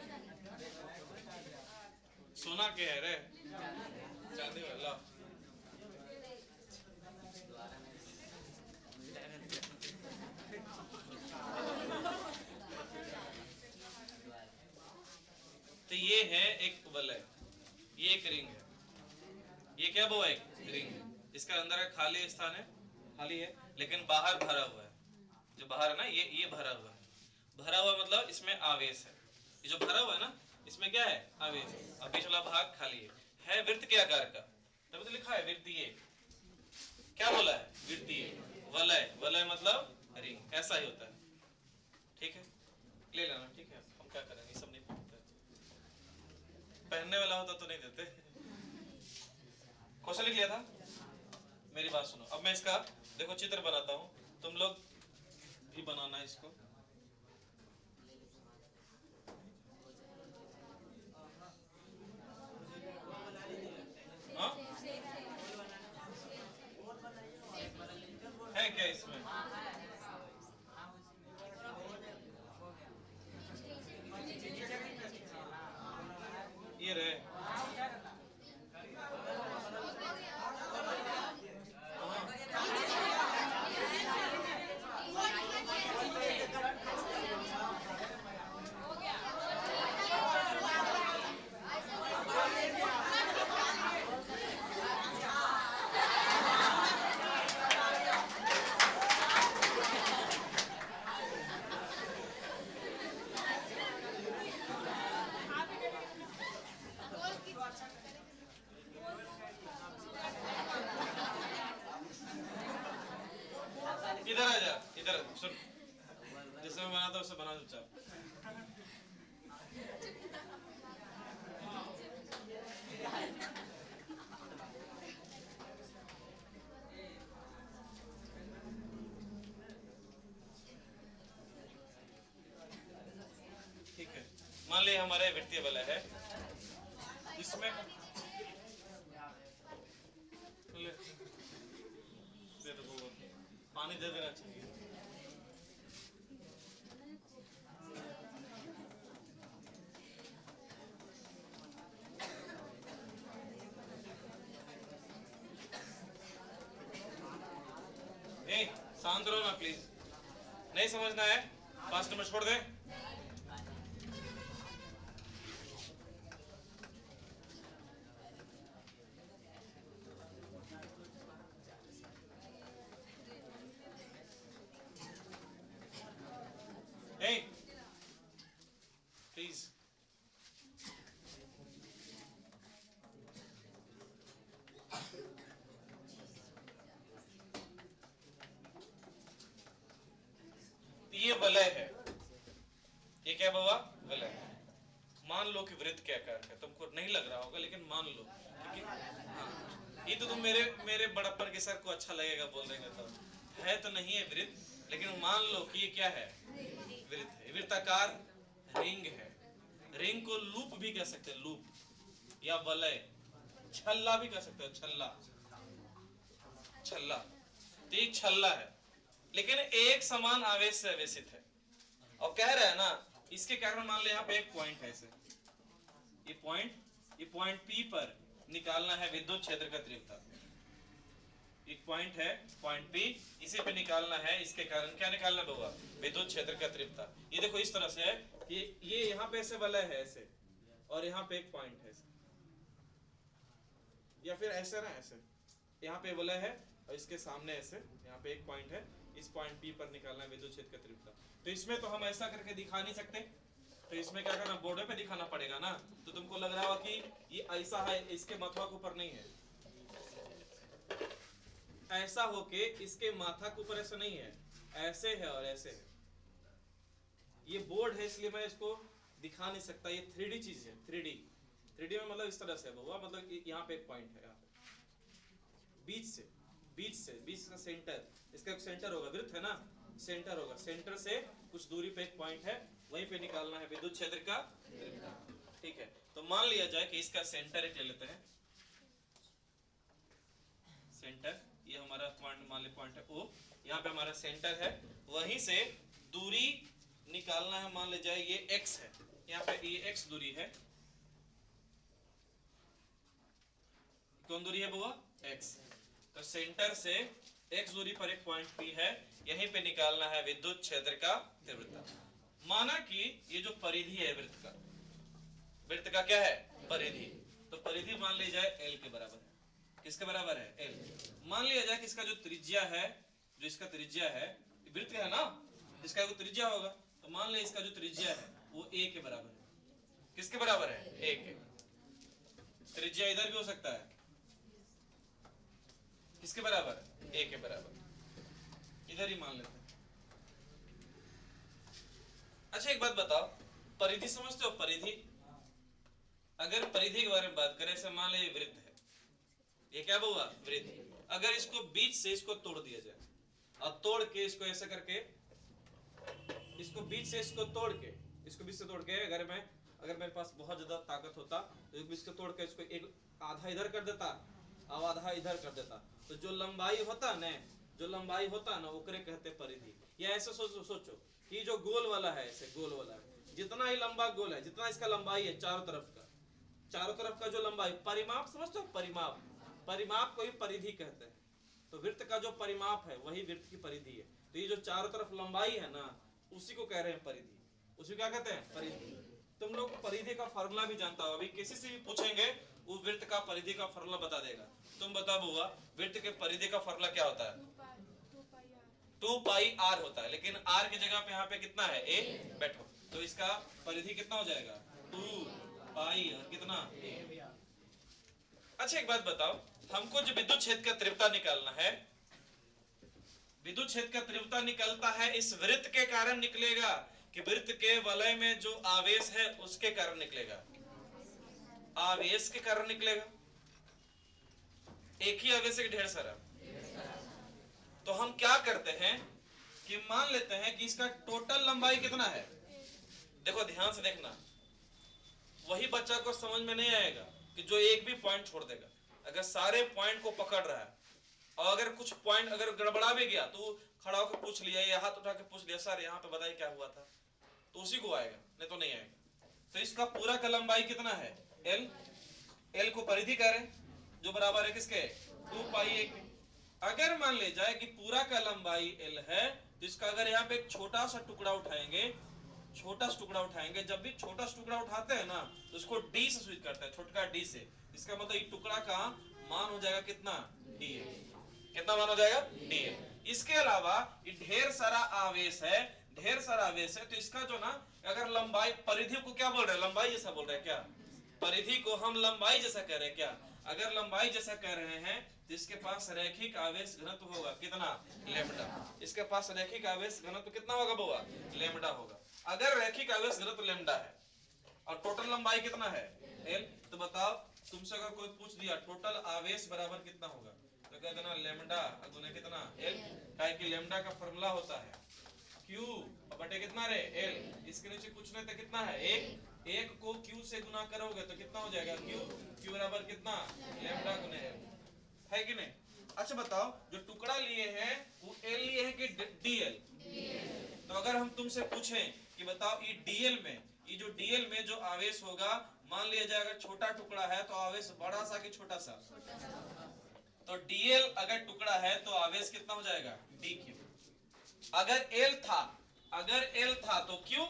सोना के है रे, चांदी वाला लाओ। तो ये है एक वलय, ये एक रिंग है। ये क्या वो एक रिंग है, इसका अंदर का खाली स्थान है, खाली है, लेकिन बाहर भरा हुआ है। जो बाहर है ना, ये भरा हुआ है। भरा हुआ मतलब इसमें आवेश है। ये जो भरा हुआ है ना, इसमें क्या है? आवेश। अब बीच वाला भाग खाली है वृत्त के आकार का, तभी तो लिखा है वृत्तीय। क्या बोला है? वृत्तीय वलय। वलय मतलब रिंग, ऐसा ही होता है। ठीक है, ले लेना। ठीक है, हम क्या करेंगे, सब नहीं पढ़ते, पहनने वाला होता तो नहीं देते। क्वेश्चन लिख लिया था? मेरी बात सुनो, अब मैं इसका देखो चित्र बनाता हूँ, तुम लोग भी बनाना इसको। हाँ? सुन, जैसे मैं बनाता हूँ उससे बना चुपचाप। ठीक है, मान लिया हमारे वृत्तीय वलय है, इसमें दे दो, पानी दे देना चाहिए। शांत रहो ना प्लीज, नहीं समझना है 5 नंबर छोड़ दे। प्लीज ये वलय है, ये क्या बाबा वलय है। मान लो कि वृत्त क्या आकार है, तुमको नहीं लग रहा होगा लेकिन मान लो, क्योंकि हाँ ये तो तुम मेरे बड़प्पन के सर को अच्छा लगेगा बोल देंगे, तो है तो नहीं है वृत्त, लेकिन मान लो कि ये क्या है, वृत्त है, वृत्ताकार रिंग है। रिंग को लूप भी कह सकते हैं, लूप या वलय, छल्ला भी कह सकते हो, छल्ला, छल्ला। तो एक छल्ला है लेकिन एक समान आवेश से आवेशित है, और कह रहा है ना इसके कारण मान ले यहाँ पे एक पॉइंट है, ऐसे ये पॉइंट P पर निकालना है विद्युत क्षेत्र का तीव्रता। एक पॉइंट है पॉइंट P, इसी पे निकालना है, इसके कारण क्या निकालना होगा, विद्युत क्षेत्र का तीव्रता। ये देखो इस तरह से है कि ये यहाँ पे ऐसे वलय है ऐसे, और यहाँ पे एक पॉइंट है ऐसे, या फिर ऐसे ना ऐसे, यहाँ पे वलय है और इसके सामने ऐसे यहाँ पे एक पॉइंट है, इस पॉइंट P पर निकालना है विद्युत क्षेत्र का तीव्रता। तो इसमें तो हम ऐसा करके दिखा नहीं सकते, तो इसमें क्या करना, बोर्ड पे दिखाना पड़ेगा ना। तो तुमको लग रहा होगा कि ये ऐसा है, इसके माथा के ऊपर नहीं है, ऐसा होके इसके माथा के ऊपर ऐसा नहीं है, ऐसे है और ऐसे है। ये बोर्ड है इसलिए मैं इसको दिखा नहीं सकता, ये 3D चीज है, 3D में मतलब इस तरह से हुआ, मतलब यहाँ पे एक पॉइंट है, यहाँ पे बीच का सेंटर, इसका एक सेंटर होगा, वृत्त है ना, सेंटर होगा, सेंटर से कुछ दूरी पे एक पॉइंट है, वहीं पे निकालना है विद्युत क्षेत्र का तीव्रता। ठीक है, तो मान लिया जाए कि इसका सेंटर एक ले लेते हैं, सेंटर, ये हमारा पॉइंट मान ले पॉइंट है O, यहाँ पे हमारा सेंटर है, वहीं से दूरी निकालना है, मान ले जाए ये x है, यहाँ पे ये x दूरी है, कौन दूरी है बुआ, x। तो सेंटर से x दूरी पर एक पॉइंट P है, यहीं पे निकालना है विद्युत क्षेत्र का तीव्रता। माना कि ये जो परिधि है वृत्त का क्या है, परिधि, तो परिधि मान ली जाए L के बराबर है, किसके बराबर है, L। मान लिया जाए कि इसका जो त्रिज्या है, जो इसका त्रिज्या है, वृत्त है ना, इसका जो त्रिज्या होगा, तो मान लिया इसका जो त्रिज्या है वो a के बराबर है, किसके बराबर है, a के। त्रिज्या इधर भी हो सकता है, किसके बराबर, a के बराबर, इधर ही मान लेते हैं। अच्छा एक बात बताओ, परिधि समझते हो, परिधि, अगर परिधि के बारे में बात करें, ऐसे मान लीजिए वृत्त है, ये क्या हुआ, वृत्त, अगर इसको बीच से इसको तोड़ दिया जाए, और तोड़ के इसको ऐसे करके, इसको बीच से इसको तोड़ के, इसको बीच से तोड़ के, अगर मेरे पास बहुत ज्यादा ताकत होता तो बीच से तोड़ के इसको एक आधा इधर कर देता और आधा इधर कर देता, तो जो लंबाई होता ना, जो लंबाई होता ना, ओकरे कहते परिधि। या ऐसे सोचो कि जो गोल वाला है, ऐसे गोल वाला है, जितना ही लंबा गोल है, जितना इसका लंबाई है चारों तरफ का जो लंबाई, परिमाप समझते हो, परिमाप को ही परिधि कहते हैं। तो वृत्त का जो परिमाप है वही वृत्त की परिधि है। तो ये जो चारों तरफ लंबाई है ना, उसी को कह रहे हैं परिधि, उसी क्या कहते हैं, परिधि। तुम लोग परिधि का फॉर्मूला भी जानता हो, अभी किसी से भी पूछेंगे वो वृत्त का परिधि का फॉर्मूला बता देगा। तुम बता बुआ, वृत्त के परिधि का फॉर्मूला क्या होता है, 2 पाई r होता है, लेकिन r की जगह पे यहाँ पे कितना है, a, बैठो, तो इसका परिधि कितना हो जाएगा, 2 पाई और कितना a। अच्छा एक बात बताओ, हमको जो विद्युत क्षेत्र का तीव्रता निकालना है, विद्युत क्षेत्र का तीव्रता निकलता है इस वृत्त के कारण निकलेगा कि वृत्त के वलय में जो आवेश है उसके कारण निकलेगा, आवेश के कारण निकलेगा। एक ही आवेश है कि ढेर सारा? तो हम क्या करते हैं कि मान लेते हैं कि इसका टोटल लंबाई कितना है। देखो ध्यान से देखना, वही बच्चा को समझ में नहीं आएगा कि जो एक भी पॉइंट छोड़ देगा। अगर सारे पॉइंट को पकड़ रहा है और अगर कुछ पॉइंट अगर गड़बड़ा भी गया तो खड़ा होकर पूछ लिया या हाथ उठा के पूछ लिया, सर यहाँ पे बताइए क्या हुआ था, तो उसी को आएगा, नहीं तो नहीं आएगा। तो इसका पूरा का लंबाई कितना है? एल। एल को परिधि करें जो बराबर है किसके? 2 पाई ए के। अगर मान ले जाए कि पूरा का लंबाई एल है तो इसका अगर यहाँ पे एक छोटा सा टुकड़ा उठाएंगे, छोटा सा टुकड़ा उठाएंगे, जब भी छोटा सा टुकड़ा उठाते हैं ना तो उसको डी से सूचित करते हैं, छोटका डी से। इसका मतलब ये टुकड़ा का मान हो जाएगा कितना? डी। कितना मान हो जाएगा? डी। इसके अलावा ये ढेर सारा आवेश है, ढेर सारा आवेश है, तो इसका जो ना अगर लंबाई, परिधि को क्या बोल रहे हैं? लंबाई जैसा बोल रहे हैं क्या? परिधि को हम लंबाई जैसा कह रहे हैं क्या? अगर लंबाई जैसा कह रहे हैं तो इसके पास रैखिक आवेश घनत्व होगा कितना? लैम्डा। इसके पास रैखिक आवेश घनत्व कितना होगा बुआ? लैम्डा होगा। अगर रैखिक आवेश घनत्व लैम्डा है और टोटल लंबाई कितना है? एल, तो बताओ तुमसे अगर कोई पूछ दिया टोटल आवेश बराबर कितना होगा तो क्या देना? लैम्डा गुना कितना? एल। काहे कि लैम्डा का फार्मूला होता है Q बटे कितना रे? L। इसके नीचे कुछ नहीं तो कितना है? एक। एक को Q से गुना करोगे तो कितना हो जाएगा? Q बराबर कितना? लैम्डा गुना L, है कि नहीं? अच्छा बताओ जो टुकड़ा लिए हैं वो L लिए हैं कि DL? तो अगर हम तुमसे पूछें कि बताओ ये DL में, ये जो DL में जो आवेश होगा, मान लिया जाएगा छोटा टुकड़ा है तो आवेश बड़ा सा कि छोटा सा? तो DL अगर टुकड़ा है तो आवेश कितना हो जाएगा? DQ। अगर L था, अगर L था तो Q,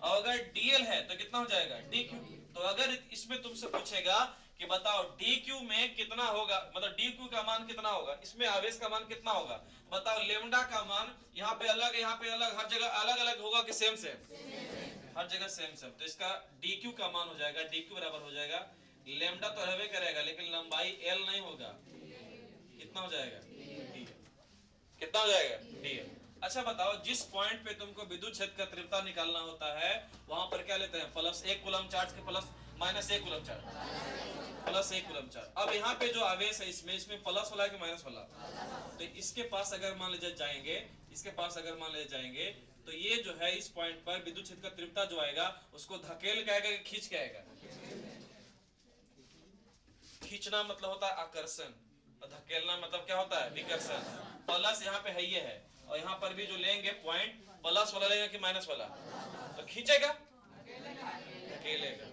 और अगर DL है तो कितना हो जाएगा? DQ। तो अगर इसमें तुमसे पूछेगा कि बताओ DQ में कितना होगा, मतलब DQ का मान कितना होगा, इसमें आवेश का मान कितना होगा, बताओ लेमडा का मान यहाँ पे अलग, यहाँ पे अलग, हर जगह अलग अलग होगा कि सेम सेम? हर जगह सेम सेम। तो इसका DQ का मान हो जाएगा, DQ बराबर हो जाएगा, लेमडा तो रहबे करेगा लेकिन लंबाई L नहीं होगा, कितना हो जाएगा? DL। कितना हो जाएगा? DL। अच्छा बताओ जिस पॉइंट पे तुमको विद्युत क्षेत्र का तीव्रता निकालना होता है वहां पर क्या लेते हैं? प्लस 1 कूलम चार्ज के plus minus 1 coulomb charge, plus 1 coulomb charge. अब यहाँ पे जो आवेश है इसमें प्लस वाला है कि माइनस वाला? तो इसके पास अगर मान लीजिए जाएंगे, इसके पास अगर मान लीजिए जाएंगे तो ये जो है इस पॉइंट पर विद्युत क्षेत्र का तीव्रता जो आएगा उसको धकेल के आएगा कि खींच के आएगा? खींचना मतलब होता है आकर्षण और धकेलना मतलब क्या होता है? विकर्षण। प्लस यहाँ पे है ये है और यहाँ पर भी जो लेंगे पॉइंट प्लस वाला लेंगे कि माइनस वाला? तो खींचेगा, धकेलेगा,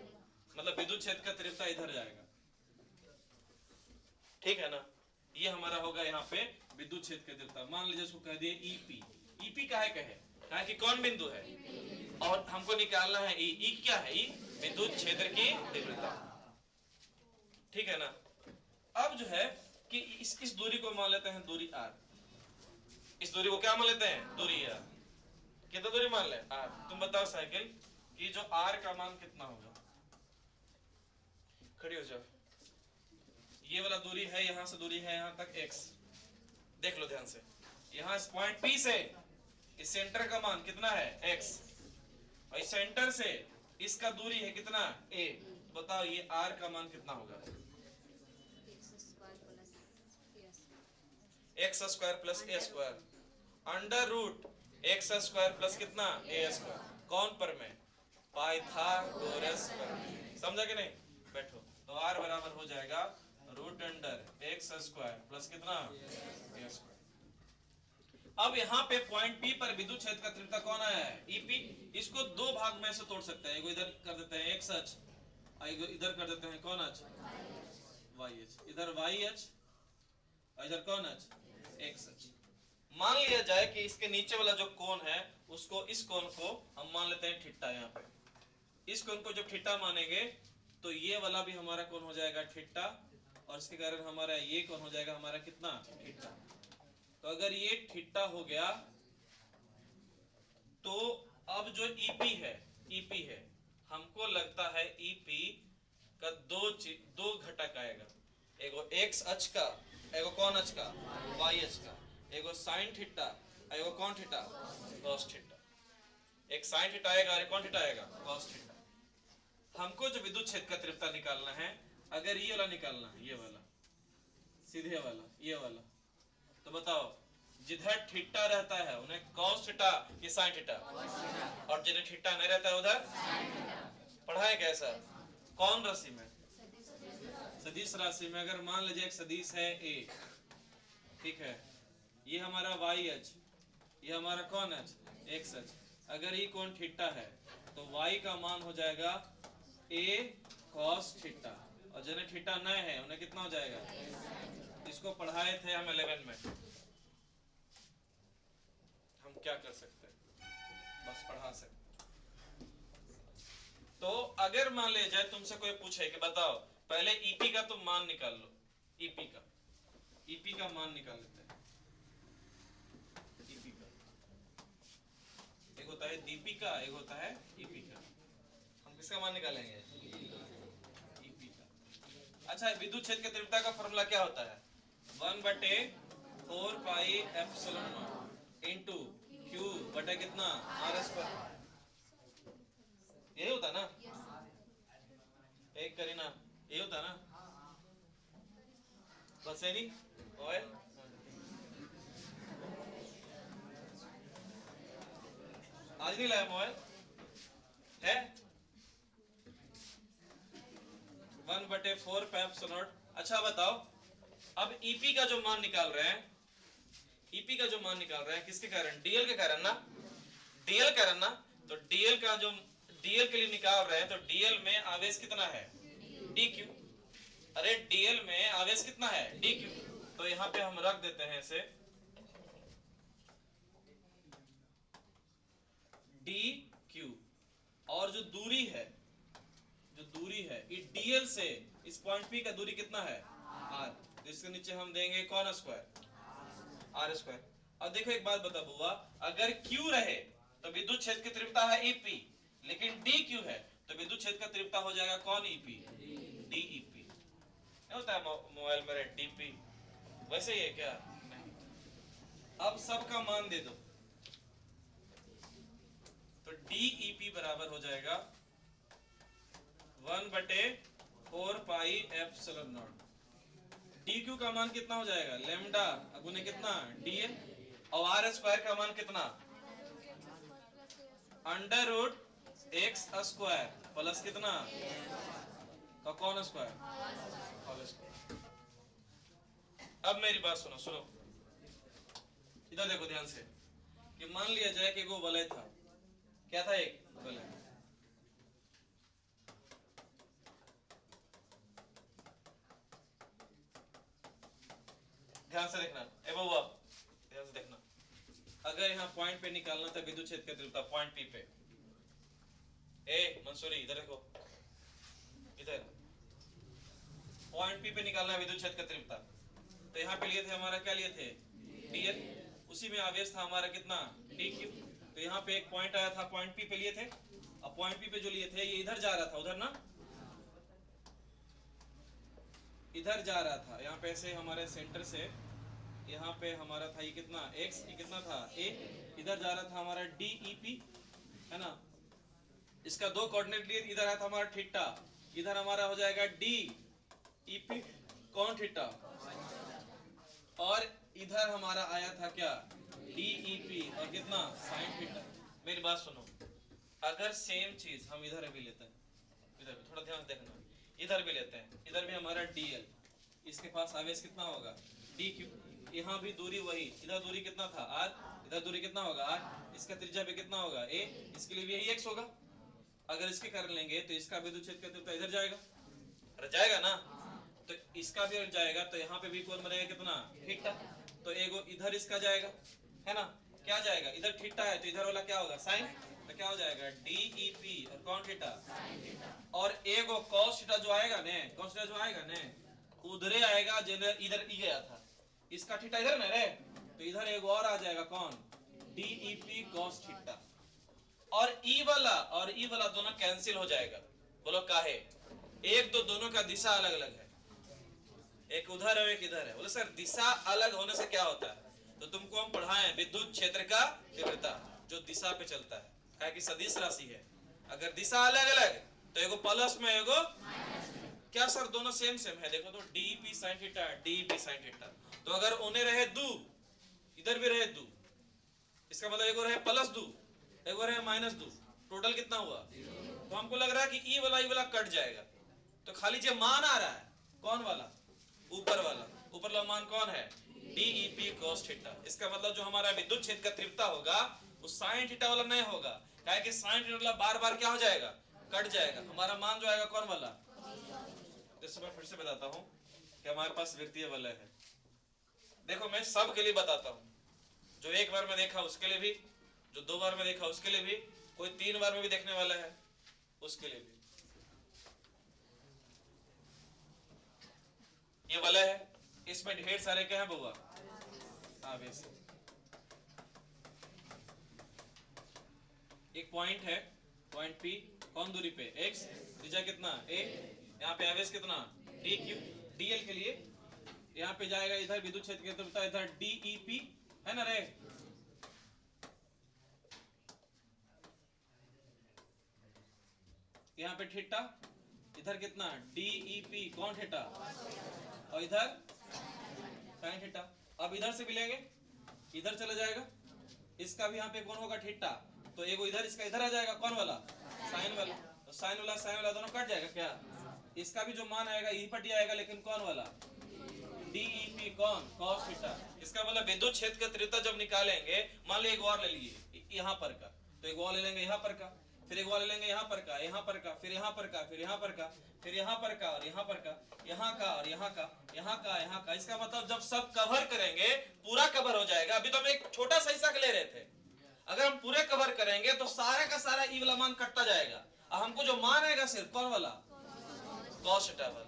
मतलब विद्युत क्षेत्र का तीव्रता इधर जाएगा, ठीक है ना? ये हमारा होगा यहाँ पे विद्युत क्षेत्र का तीव्रता। मान लीजिए इसको कह दिए EP। EP काहे कहे? काहे कि कौन बिंदु है और हमको निकालना है E। E क्या है? E विद्युत क्षेत्र की तीव्रता, ठीक है ना? अब जो है कि इस दूरी को मान लेते हैं दूरी R। इस दूरी को क्या मान लेते हैं? दूरी R। कितना दूरी मान ले? R। तुम बताओ साइकिल कि जो R का मान कितना होगा? खड़ी हो जाओ। ये वाला दूरी है, यहां से दूरी है यहां तक x। देख लो ध्यान से, यहां इस पॉइंट P से इस सेंटर का मान कितना है? x। और इस सेंटर से इसका दूरी है कितना? a। बताओ ये R का मान कितना होगा? X square plus a square, under root x square plus कितना? A square. कौन पर में? पाइथागोरस पर। समझा कि नहीं? बैठो। तो R बराबर हो जाएगा root under x square plus कितना? A square. अब यहाँ पे पॉइंट P पर विद्युत क्षेत्र का तीव्रता कौन आया है? EP। इसको दो भाग में से तोड़ सकते हैं, इधर कर देते हैं x अक्ष, इधर कर देते हैं कौन अक्ष? y अक्ष। इधर y अक्ष और इधर कौन अक्ष? x अक्ष। मान लिया जाए कि इसके नीचे वाला जो कोण है उसको, इस कोण को हम मान लेते हैं थीटा। यहाँ पे इस कोण को जब थीटा मानेंगे तो ये वाला भी हमारा कोण हो जाएगा थीटा और इसके कारण हमारा ये कोण हो जाएगा हमारा कितना? थीटा। तो अगर ये थीटा हो गया तो अब जो EP है हमको लगता है EP का दो घटक आएगा, एगो x अक्ष का, एगो कौन अक्ष का? y अक्ष का। एगो साइन थीटा, एगो कौन थीटा, कॉस थीटा। एक साइन थीटा आएगा और एक कौन थीटा आएगा, कॉस थीटा। हमको जो विद्युत क्षेत्र का तीव्रता निकालना है, अगर ये वाला निकालना है, ये वाला सीधे वाला, ये वाला, तो बताओ जिधर थीटा रहता है उन्हें कॉस थीटा कि साइन थीटा, और जिन्हें थीटा नहीं रहता है उधर पढ़ा है कैसा, कौन राशि में, सदिश राशि में। अगर मान लीजिए एक सदिश है ए, ठीक है, ये हमारा वाई अक्ष, ये हमारा कौन अक्ष, एक्स अक्ष। अगर ये कोण थीटा है तो y का मान हो जाएगा a cos थीटा, और जिन्हें थीटा न है उन्हें कितना हो जाएगा, इसको पढ़ाए थे हम 11 में। हम क्या कर सकते हैं, बस पढ़ा सकते। तो अगर मान ले जाए तुमसे कोई पूछे कि बताओ पहले ईपी का तुम मान निकाल लो, ईपी का मान निकाल लेते हैं। ईपी का एक होता है दीपिका, एक होता है ईपी का। हम किसका मान निकालेंगे, ईपी का। अच्छा, विद्युत क्षेत्र की तीव्रता का फॉर्मूला क्या होता है, 1/4 pi epsilon not into Q बटा कितना आर स्क्वायर। यही होता ना, एक करीना यही होता ना, बस है नहीं ऑयल। आज नहीं लाया मोबाइल है, 1/4 पाई एप्सिलॉन नॉट। अच्छा बताओ, अब ईपी का जो मान निकाल रहे हैं, ईपी का जो मान निकाल रहे हैं किसके कारण, डीएल के कारण ना, डीएल कारण ना। तो डीएल का जो डीएल के लिए निकाल रहे हैं, तो डीएल में आवेश कितना है, डीक्यू। अरे डीएल में आवेश कितना है, डीक्यू। तो यहाँ पे हम रख देते हैं इसे डीक्यू। और जो दूरी है, जो दूरी है इस डीएल से इस पॉइंट पी का दूरी कितना है, आर। तो इसके नीचे हम देंगे कौन स्क्वायर, आर स्क्वायर। अब देखो एक बात बता बुआ, अगर क्यू रहे तो विद्युत क्षेत्र की तीव्रता है ईपी, लेकिन डी क्यू है तो विद्युत क्षेत्र का तीव्रता हो जाएगा कौन, ईपी, डीईपी। नहीं होता है मोबाइल में डीपी, वैसे ही है क्या, नहीं। अब सबका मान दे दो, तो डीईपी बराबर हो जाएगा 1/4 पाई एप्सिलॉन नॉट। डीक्यू का मान कितना हो जाएगा, लैम्डा गुने कितना, डीएल। और आर स्क्वायर का मान कितना, under root x square plus कितना का कौन स्क्वायर, होल स्क्वायर। अब मेरी बात सुनो, सुनो इधर देखो ध्यान से, कि मान लिया जाए कि वो वलय था, क्या था, एक वलय। ध्यान से देखना, ए बउआ ध्यान से देखना। अगर यहाँ पॉइंट पे निकालना था विद्युत क्षेत्र की तीव्रता, पॉइंट पी पे, ए मंसूरी इधर देखो, इधर पॉइंट पी पे निकालना है विद्युत क्षेत्र की तीव्रता। तो यहाँ पे लिए थे हमारा, क्या लिए थे, डीएल। उसी में आवेश था हमारा कितना, डीक्यू। तो यहाँ पे एक पॉइंट आया था, पॉइंट पी पे लिए थे। अब पॉइंट पी पे जो लिए थे ये इधर जा रहा था, उधर ना, इधर जा रहा था। यहाँ पे ऐसे हमारे सेंटर से यहाँ पे हमारा था ये कितना x, ये कितना था a, इधर जा रहा था हमारा डीईपी, है ना। इसका दो कोऑर्डिनेट लिए, इधर आया था हमारा थीटा, इधर हमारा हो जाएगा डी ईपी कौन थीटा, और इधर हमारा आया था क्या, डीईपी और कितना साइन थीटा। मेरी बात सुनो, अगर सेम चीज हम इधर भी लेते हैं, इधर भी थोड़ा ध्यान देखना, इधर भी लेते हैं, इधर भी हमारा डीएल, इसके पास आवेश कितना होगा, डीक्यू। यहाँ भी दूरी वही, इधर दूरी कितना था आर, इधर दूरी कितना होगा आर, इसका त्रिज्या भी कितना होगा ए, इसके लिए भी यही एक्स होगा। अगर इसके कर लेंगे तो इसका विद्युत क्षेत्र का तीव्रता इधर जाएगा, अरे जाएगा ना, तो इसका भी जाएगा, तो यहाँ पे भी कोण बनेगा कितना, थीटा। तो एगो इधर इसका जाएगा, है ना, क्या जाएगा, इधर थीटा है तो इधर वाला क्या होगा, साइन। तो क्या हो जाएगा, डीईपी और कौन थीटा, और एगो कॉस थीटा जो आएगा ने, कॉस थीटा जो आएगा ने उधरे आएगा जिधर इधर ई गया था, इसका थीटा इधर ना रे, तो इधर एक और आ जाएगा कौन, डीईपी कॉस थीटा। और ई वाला दोनों कैंसिल हो जाएगा। बोलो काहे, एक तो दोनों का दिशा अलग अलग है, एक उधर है एक इधर है। बोले सर दिशा अलग होने से क्या होता है, तो तुमको हम पढ़ाएं विद्युत क्षेत्र का तीव्रता जो दिशा पे चलता है, क्या कि सदिश राशि है। अगर दिशा अलग अलग तो एगो प्लस में एगो क्या सर दोनों सेम सेम है। देखो तो DP sine theta DP sine theta, तो अगर उन्हें रहे दू इधर भी रहे दू, इसका मतलब एगो रहे प्लस दू एगो रहे माइनस दू, टोटल कितना हुआ। तो हमको लग रहा है कि ई वाला कट जाएगा, तो खाली जो मान आ रहा है कौन वाला, ऊपर वाला मान कौन है, डीईपी cos थीटा। इसका मतलब जो हमारा विद्युत क्षेत्र का तीव्रता होगा वो साइन थीटा वाला नहीं होगा, काहे कि साइन थीटा वाला बार बार क्या हो जाएगा, कट जाएगा। हमारा मान जो आएगा कौन वाला। जैसे मैं फिर से बताता हूँ कि हमारे पास वृत्तीय वलय है। देखो मैं सब के लिए बताता हूँ, जो एक बार में देखा उसके लिए भी, जो दो बार में देखा उसके लिए भी, कोई तीन बार में भी देखने वाला है उसके लिए भी। ये वलय है, इसमें ढेर सारे क्या है बउआ, आवेश। एक पॉइंट है, पॉइंट पी, कौन दूरी पे x, त्रिज्या कितना a, यहाँ पे आवेश कितना dq, dl के लिए यहाँ पे जाएगा इधर विद्युत क्षेत्र की तीव्रता इधर dep है ना रे, यहाँ पे थीटा इधर कितना dep कौन थीटा, और इधर साइन थीटा। अब इधर से मिलेंगे इधर चला जाएगा, इसका भी यहाँ पे कौन होगा थीटा, तो एगो इधर इसका इधर आ जाएगा कौन वाला, साइन वाला। तो साइन वाला दोनों कट जाएगा क्या, इसका भी जो मान आएगा यही पटी आएगा, लेकिन कौन वाला डीईपी कौन cos थीटा। इसका मतलब विद्युत क्षेत्र का तीव्रता जब निकालेंगे, मान लो एक और ले लिए यहाँ पर का, तो एक और ले लेंगे यहाँ पर का, फिर एक और ले लेंगे यहाँ पर का, यहाँ पर का, फिर यहाँ पर का, फिर यहाँ पर का, फिर यहाँ पर का, और यहाँ पर का, यहाँ का और यहाँ का, यहाँ का, यहाँ का। इसका मतलब जब सब कवर करेंगे पूरा कवर हो जाएगा। अभी तो हम एक छोटा सा हिस्सा ले रहे थे, अगर हम पूरे कवर करेंगे तो सारा का सारा ई वाला मान कटता जाएगा, और हमको जो मान आएगा सिर्फ कौन वाला, cos थीटा वाला।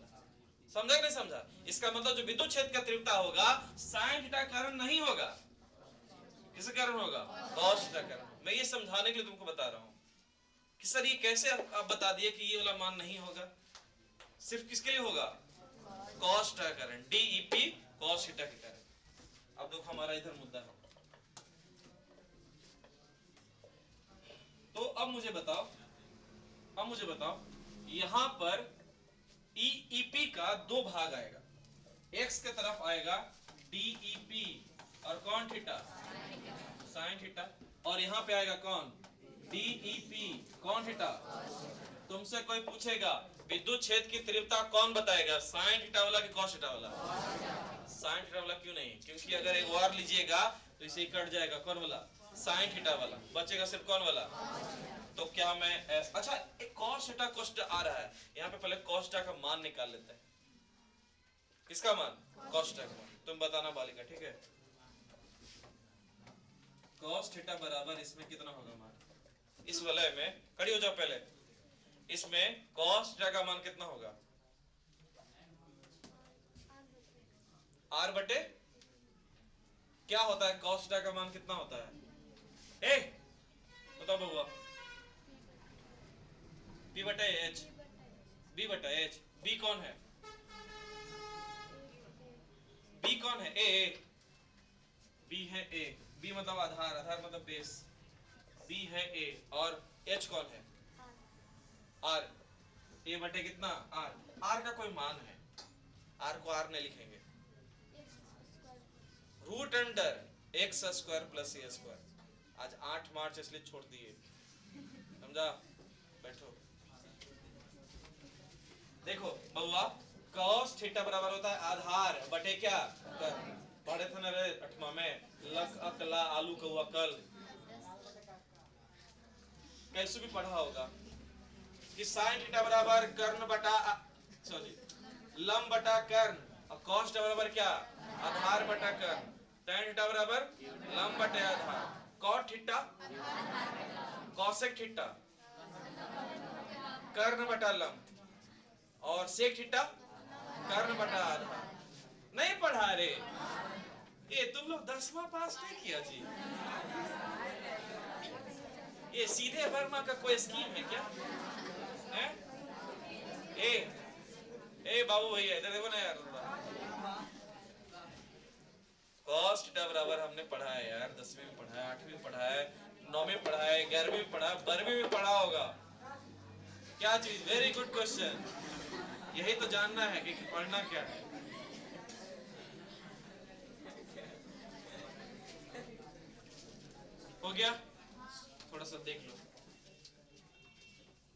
समझा कि नहीं समझा। इसका मतलब जो विद्युत क्षेत्र का तीव्रता होगा साइन थीटा कारण नहीं होगा, किसके कारण होगा, cos थीटा कारण। मैं ये समझाने के लिए तुमको बता रहा हूँ कि सर ये कैसे आप बता दिए कि ये वाला मान नहीं होगा, सिर्फ किसके लिए होगा, cos थीटा कारण, डीईपी cos थीटा के कारण। अब देखो हमारा इधर मुद्दा है, तो अब मुझे बताओ यहां पर ईईपी का दो भाग आएगा, x के तरफ आएगा डीईपी और कौन थीटा, साइन थीटा, और यहाँ पे आएगा कौन डीईपी कौन थीटा। तुमसे कोई पूछेगा विद्युत क्षेत्र की तीव्रता कौन बताएगा, साइन थीटा वाला कि cos थीटा वाला, साइन थीटा वाला। क्यों नहीं, क्योंकि अगर एक और लीजिएगा तो इसे कट जाएगा कौन वाला, साइन थीटा वाला, बचेगा सिर्फ कौन वाला। तो क्या मैं अच्छा एक cos थीटा कोष्ट आ रहा है, यहाँ पे पहले cos थीटा का मान निकाल लेते हैं। किसका मान, cos थीटा का मान। तुम बताना बालिका, ठीक है। cos थीटा बराबर इसमें कितना होगा मान, इस वलय में खड़ी हो जाओ पहले, इसमें cos थीटा का मान कितना होगा, r बटे क्या होता है, cos थीटा का मान कितना होता है, ए बताओ बउआ, p बटे h, b बटा h, b कौन है, b कौन है, a b है a, b मतलब आधार, आधार मतलब बेस, b है a, और h कौन है r, a बटे कितना r, r का कोई मान है, r को r नहीं लिखेंगे, root under x square plus a square. आज 8 मार्च इसलिए छोड़ दिए, समझा, बैठो। देखो बउआ cos थीटा बराबर होता है आधार बटे क्या कर, पढ़े थे ना रे 8वां में, लक अकला आलू कौआ कल, कैसे भी पढ़ा होगा कि साइन थीटा बराबर कर्ण बटा सॉरी लंब बटा कर्ण, और cos थीटा बराबर क्या, आधार बटा कर्ण, tan थीटा बराबर लंब बटे आधार, cot थीटा cosec थीटा कर्ण बटा लंब, और sec थीटा कर्ण बटा आधार। नहीं पढ़ा रे, ये तुम लोग 10वां पास नहीं किया जी, ये सीधे वर्मा का कोई स्कीम है क्या है? ए बाबू भैया इधर देखो ना यार, cos थीटा बराबर हमने पढ़ा है यार, 10वीं में पढ़ा है, 8वीं में पढ़ा है, 9वीं में पढ़ा है, 11वीं में पढ़ा है, 12वीं में पढ़ा होगा। क्या चीज? Very good question. यही तो जानना है कि पढ़ना क्या है। हो गया? थोड़ा सा देख लो।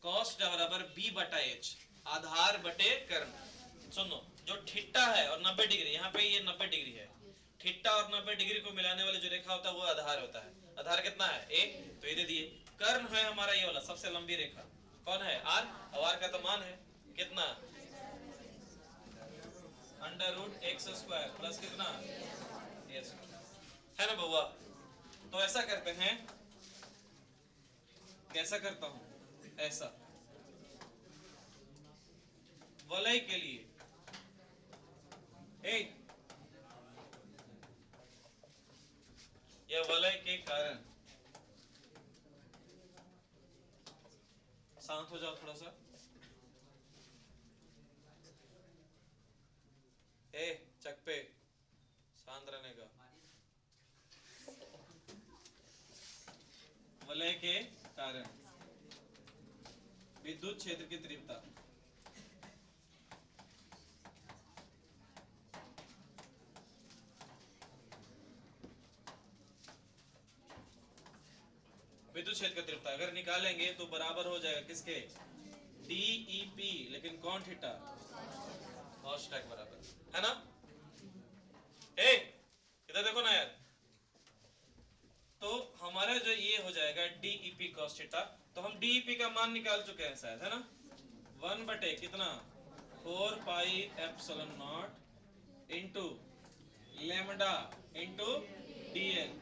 cos थीटा बराबर b बटा h, आधार बटे कर्ण। सुनो, जो थीटा है और 90 डिग्री, यहाँ पे ये 90 डिग्री है, थीटा और 90 डिग्री को मिलाने वाली जो रेखा होता है वो आधार होता है। आधार कितना है? a, तो ये दे दिए। कर्ण है हमारा ये वाला सबसे लंबी रेखा, कौन है? r, और r का तो मान है कितना? Under root x square plus कितना? a स्क्वायर, है ना बउआ? तो ऐसा करते हैं, कैसा करता हूं? ऐसा वलय के लिए या वलय के कारण, शांत हो जाओ थोड़ा सा। चक पे शांत रहने का। वलय के कारण विद्युत क्षेत्र की तीव्रता, विद्युत क्षेत्र की तीव्रता अगर निकालेंगे तो बराबर हो जाएगा किसके? DEP, लेकिन कौन थीटा? cos थीटा के बराबर, है ना? इधर देखो ना यार। तो हमारा जो ये हो जाएगा DEP cos थीटा, तो हम DEP का मान निकाल चुके हैं शायद, है ना? 1 बटे कितना? 4 pi epsilon not into lambda into DL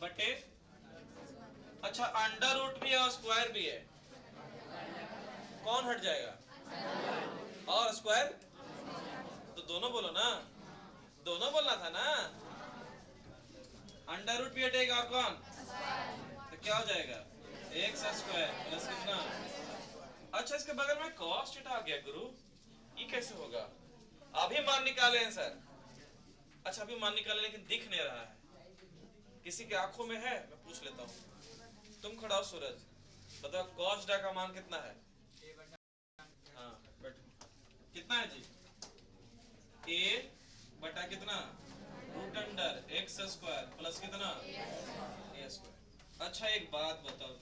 बटे, अच्छा अंडर रूट भी है और स्क्वायर भी है, कौन हट जाएगा? और स्क्वायर, तो दोनों बोलो ना, दोनों बोलना था ना। अंडर रूट भी हटेगा और कौन? तो क्या हो जाएगा? एक्स स्क्वायर प्लस कितना? अच्छा इसके बगल में cos थीटा आ गया गुरु, ये कैसे होगा? अभी मान निकाले हैं सर। अच्छा अभी मान निकाले, लेकिन दिख नहीं रहा है, किसी के आंखों में है? मैं पूछ लेता हूँ। तुम खड़ा हो सूरज, बताओ cos थीटा का मान कितना है? हाँ बैठो, कितना है जी? a बटा कितना? Root under x square plus कितना? a square. अच्छा एक बात बताओ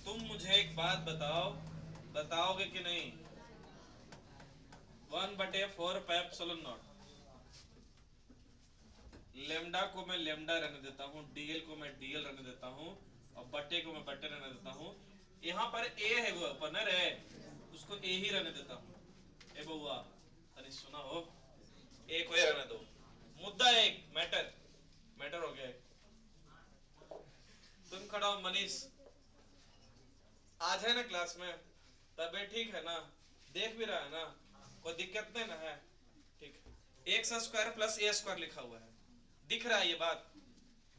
तुम मुझे एक बात बताओ, बताओगे कि नहीं? 1 बटे 4 पाई एप्सिलॉन नॉट, लेमडा को मैं लेमडा रहने देता हूँ, डीएल को मैं डीएल रहने देता हूँ, और बटे को मैं बटे रहने देता हूँ। यहाँ पर ए है वो अपनर है, उसको ए ही रहने देता हूँ। ए बउआ अरे सुना हो, ए को रहने दो। मुद्दा एक मैटर हो गया। तुम खड़ा हो मनीष, आज है ना क्लास में? तबीयत ठीक है ना? देख भी रहा है ना? कोई दिक्कत नहीं ना है? ठीक है। X square plus a square लिखा हुआ है, दिख रहा है? ये बात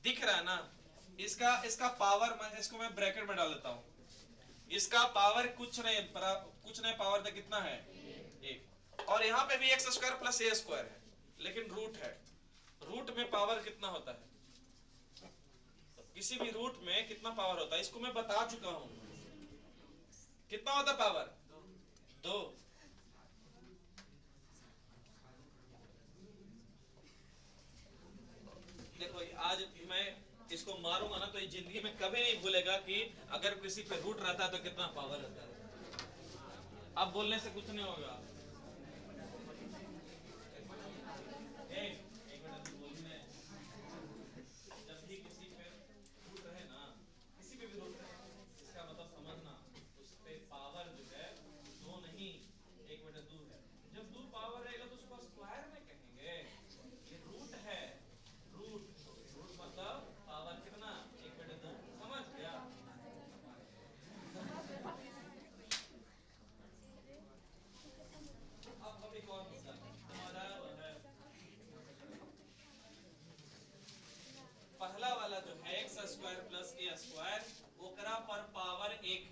दिख रहा है ना? इसका पावर, मैं इसको मैं ब्रैकेट में डाल देता हूँ। इसका पावर कुछ नहीं, पावर तो कितना है? एक। और यहाँ पे भी x square plus a square है, लेकिन रूट है। रूट में पावर कितना होता है? किसी भी रूट में कितना पावर होता है इसको मैं बता चुका हूँ। कितना होता है पावर? 2। देखो आज मैं इसको मारूंगा ना तो ये जिंदगी में कभी नहीं भूलेगा कि अगर किसी पे रूट रहता है तो कितना पावर रहता है। अब बोलने से कुछ नहीं होगा। एक मिनट बोलने, जब भी किसी पे रूट रहे ना, किसी पे भी रूट रहे, इसका मतलब समझना उस पे पावर जो है 2 नहीं 1/2 है। जब 2 पावर रहेगा तो उसको स्क्वायर में कहेंगे। ये रूट है, रूट मतलब पावर कितना? 1/2। समझ गया? अब एक और मुद्दा हमारा है, पहला वाला जो है x square plus a square, ओकरा पर पावर 1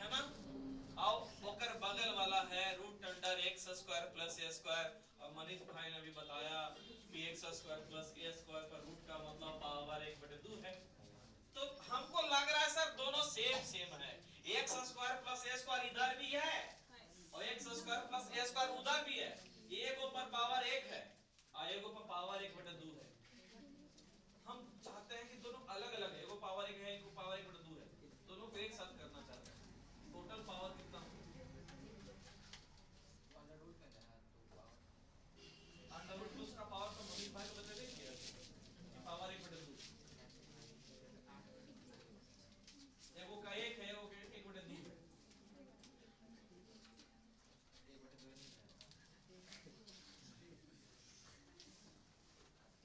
है ना? और ओकर बगल वाला है root under x square plus a square. और मनीष भाई ने भी बताया कि x square plus a square का रूट का मतलब पावर 1/2 है। तो हमको लग रहा है सर दोनों सेम सेम है। X square plus a square इधर भी है और x square plus a square उधर भी है। एक ऊपर पावर 1 है और एक ऊपर पावर 1/2 है। हम चाहते हैं कि दोनों अलग अलग है, एगो पावर 1 है, एगो पावर 1/2 है, दोनों को एक साथ करना चाहते हैं। टोटल पावर कितना होगा? अंडर रूट प्लस का पावर तो मनीष भाई को बता देंगे कि पावर 1/2 एगो का 1 है, एगो का 1/2 है।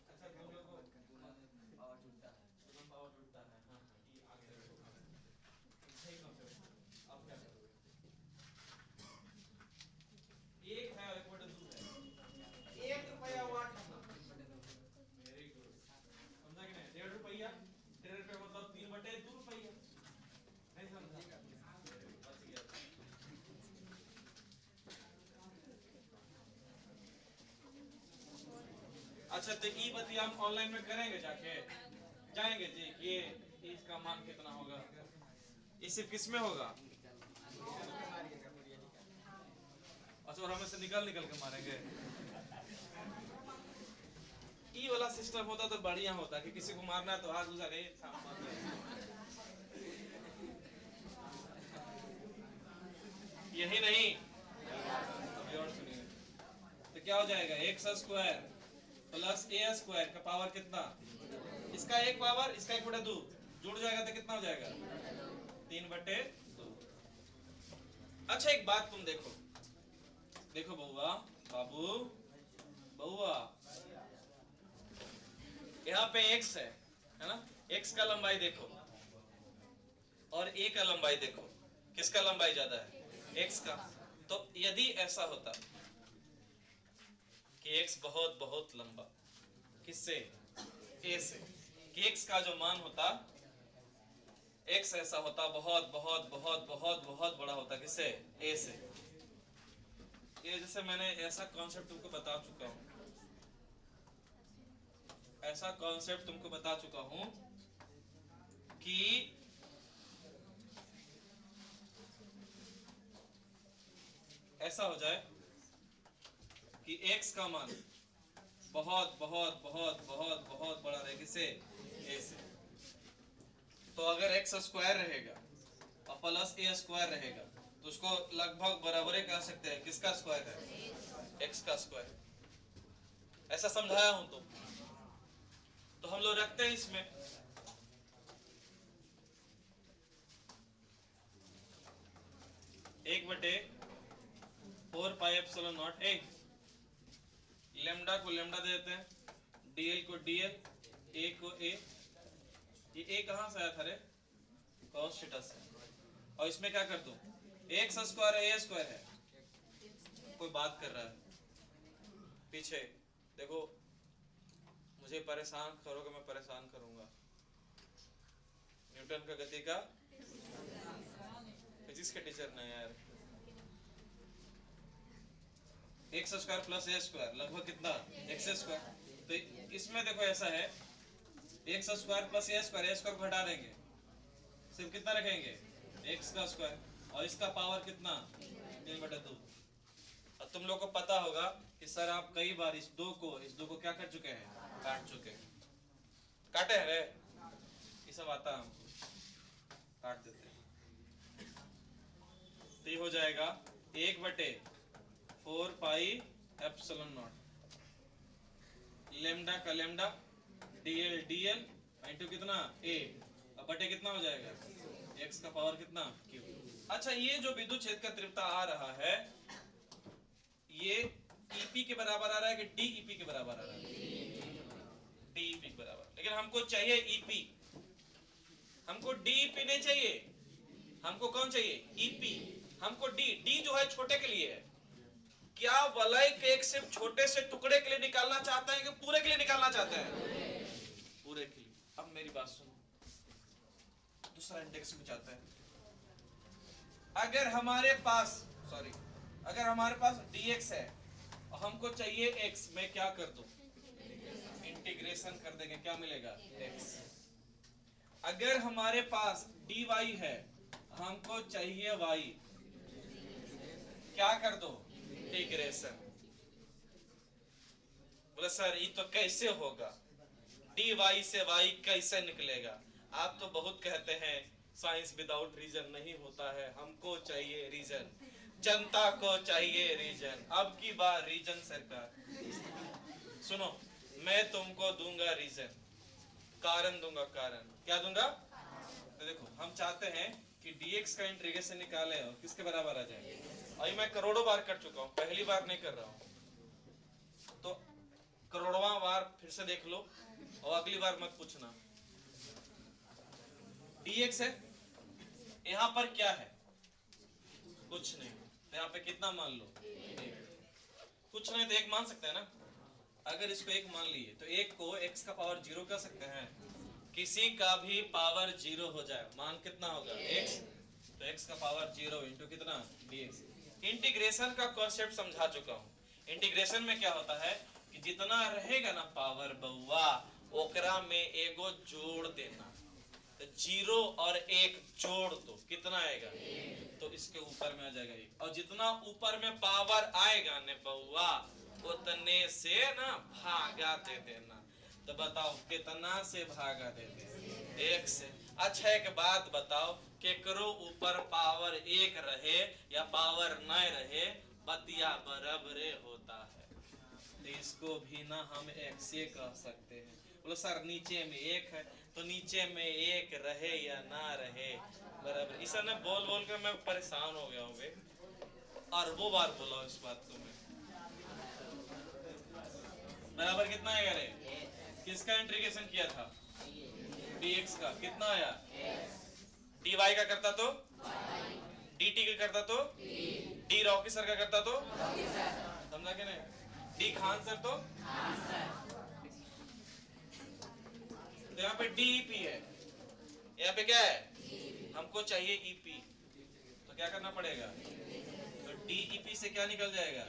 अच्छा तुम लोग को पावर टूटता है, दोनों पावर टूटता है। हाँ हाँ ये आगे रखो, सही कॉन्सेप्ट। अब क्या करोगे? एक है और 1/2 है, 1 रुपया वाट है। वेरी गुड, समझा कि नहीं? 1.5 रुपया, 1.5 रुपया मतलब 3/2 रुपया। नहीं समझा? बच गया। अच्छा तो ई बतिया हम ऑनलाइन में करेंगे, जाके जाएंगे जी। ये इसका मान कितना होगा? ये सिर्फ किस में होगा? अच्छा और हमें से निकल निकल के मारेंगे। ई वाला सिस्टम होता तो बढ़िया होता कि किसी को मारना है तो हाथ दूसरा नहीं मार दे। यही नहीं, अभी और सुनिए। तो क्या हो जाएगा? X square plus a square का पावर कितना? इसका एक पावर, इसका 1/2 जुड़ जाएगा तो कितना हो जाएगा? 3/2। अच्छा एक बात तुम देखो, देखो बउआ, बाबू, बउआ, यहाँ पे x है ना? x का लंबाई देखो और a का लंबाई देखो, किसका लंबाई ज्यादा है? x का। तो यदि ऐसा होता कि x बहुत बहुत लंबा, किससे? a से, कि x का जो मान होता, x ऐसा होता बहुत बहुत बहुत बहुत बहुत बड़ा होता, किससे? a से। ये जैसे मैंने ऐसा कॉन्सेप्ट तुमको बता चुका हूँ, ऐसा कॉन्सेप्ट तुमको बता चुका हूं कि ऐसा हो जाए कि x का मान बहुत बहुत बहुत बहुत बहुत बड़ा रहे, किससे? a से। तो अगर x स्क्वायर रहेगा और प्लस a स्क्वायर रहेगा तो उसको लगभग बराबर कह सकते हैं, किसका स्क्वायर है? x का स्क्वायर। ऐसा समझाया हूं तो हम लोग रखते हैं इसमें 1/4 pi epsilon not a, lambda को लेमडा दे देते हैं, dl को dl, a को a। ये a कहां से आया था रे? cos थीटा से। और इसमें क्या कर दूं? x स्क्वायर है, a स्क्वायर है, कोई बात कर रहा है पीछे। देखो मुझे परेशान करोगे, मैं परेशान करूंगा। न्यूटन का गति का, फिजिक्स के टीचर ने यार। X square plus a square लगभग कितना? X square. तो इसमें देखो ऐसा है, x square plus a square को हटा देंगे, सिर्फ कितना रखेंगे? एक्स का स्क्वायर। और इसका पावर कितना? 3/2। और तुम लोग को पता होगा कि सर आप कई बार इस दो को क्या कर चुके हैं? काट चुके हैं। काटे हैं रे, ये सब आता है हमको, काट देते हैं। तो ये हो जाएगा 1/4 पाई एप्सिलॉन नॉट, लेमडा का लेमडा, dl dl इनटू कितना? a। अब बटे कितना हो जाएगा? x का पावर कितना? q। अच्छा ये जो विद्युत क्षेत्र का तीव्रता आ रहा है, ये EP के बराबर आ रहा है कि DEP के बराबर आ रहा है? DEP के बराबर। लेकिन हमको चाहिए EP, हमको DEP नहीं चाहिए, हमको कौन चाहिए? EP। हमको D जो है छोटे के लिए है। क्या वलय के एक सिर्फ छोटे से टुकड़े के लिए निकालना चाहते हैं कि पूरे के लिए निकालना चाहते हैं? पूरे के लिए। अब मेरी बात सुनो, दूसरा इंडेक्स में चाहते हैं, अगर हमारे पास अगर हमारे पास dx है और हमको चाहिए x, मैं क्या कर दूं? इंटीग्रेशन कर देंगे, क्या मिलेगा? x। अगर हमारे पास dy है, हमको चाहिए y, क्या कर दो? इंटीग्रेशन। बोले सर ये तो कैसे होगा, dy से y कैसे निकलेगा? आप तो बहुत कहते हैं साइंस विदाउट रीजन नहीं होता है, हमको चाहिए रीजन, जनता को चाहिए रीजन। अब की बार रीजन सरकार, सुनो, मैं तुमको दूंगा रीजन, कारण दूंगा, कारण क्या दूंगा? तो देखो हम चाहते हैं कि dx का इंटीग्रेशन निकालें और किसके बराबर आ जाए। अभी मैं करोड़ों बार कर चुका हूं, पहली बार नहीं कर रहा हूं, तो करोड़वां बार फिर से देख लो और अगली बार मत पूछना। dx है, यहाँ पर क्या है? कुछ नहीं, तो यहाँ पे कितना मान लो? कुछ नहीं तो एक मान सकते हैं ना। अगर इसको एक मान लिए तो एक को x का पावर 0 कर सकते हैं, किसी का भी पावर 0 हो जाए, मान कितना होगा? x, तो x का पावर 0 इंटू कितना? dx। इंटीग्रेशन का कॉन्सेप्ट समझा चुका हूँ। इंटीग्रेशन में क्या होता है कि जितना रहेगा ना पावर बउआ, ओकरा में एगो जोड़ देना, तो 0 और 1 जोड़ दो, कितना आएगा? तो इसके ऊपर में आ जाएगा 1, और जितना ऊपर में पावर आएगा ने बउआ, उतने से ना भागा दे देना। तो बताओ कितना से भागा दे देना? 1 से। अच्छा एक बात बताओ, केकरो ऊपर पावर 1 रहे या पावर न रहे, बतिया बराबरे होता है, तो इसको भी ना हम एक से कह सकते हैं। बोलो सर नीचे में 1 है, तो नीचे में 1 रहे या ना रहे बराबर। इस ने बोल बोल के मैं परेशान हो गया हूँ बे, अरबों बार बोला इस बात को मैं। बराबर कितना आएगा रे? किसका इंटीग्रेशन किया था? dx का कितना आया? dy का करता तो dt का करता तो d रॉकी सर का करता तो, समझा के नहीं? d खान सर तो यहाँ पे dep है, यहाँ पे क्या है? हमको चाहिए ep, तो क्या करना पड़ेगा? तो dep से क्या निकल जाएगा?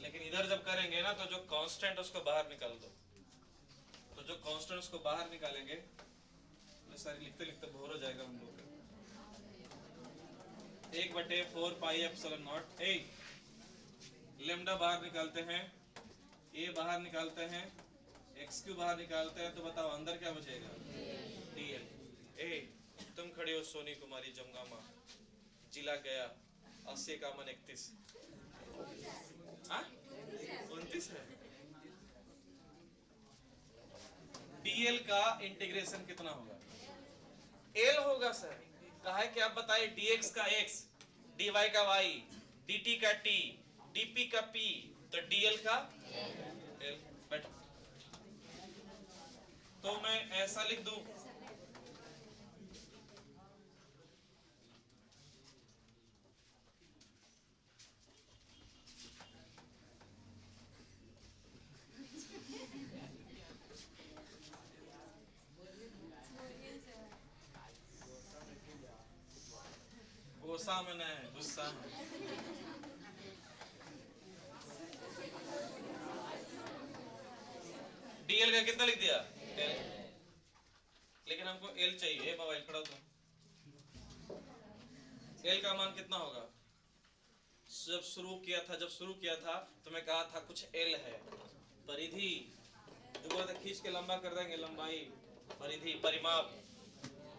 लेकिन इधर जब करेंगे ना तो जो कांस्टेंट उसको बाहर निकाल दो, तो जो कांस्टेंट उसको बाहर निकालेंगे, तो सारी लिखते लिखते बोर हो जाएगा हम लोग। 1/4 pi epsilon not a, lambda बाहर निकालते हैं, ए बाहर निकालते हैं, एक्स क्यू बाहर निकालते हैं, तो बताओ अंदर क्या बचेगा? dl। ए तुम खड़ी हो सोनी कुमारी जमगामा, जिला गया, 80-31, 29 है। dl का इंटीग्रेशन कितना होगा? l होगा सर। कहा है कि आप बताइए dx का x, dy का y, dt का t, dp का p, तो dl का l। बैठो, तो मैं ऐसा लिख दूं, गुस्सा में नहीं, गुस्सा में। dl का कितना लिख दिया? l। लेकिन हमको l चाहिए। मोबाइल खड़ा तो l का मान कितना होगा? जब शुरू किया था तो मैं कहा था कुछ l है, परिधि, जो बोला था खींच के लंबा कर देंगे, लंबाई, परिधि, परिमाप,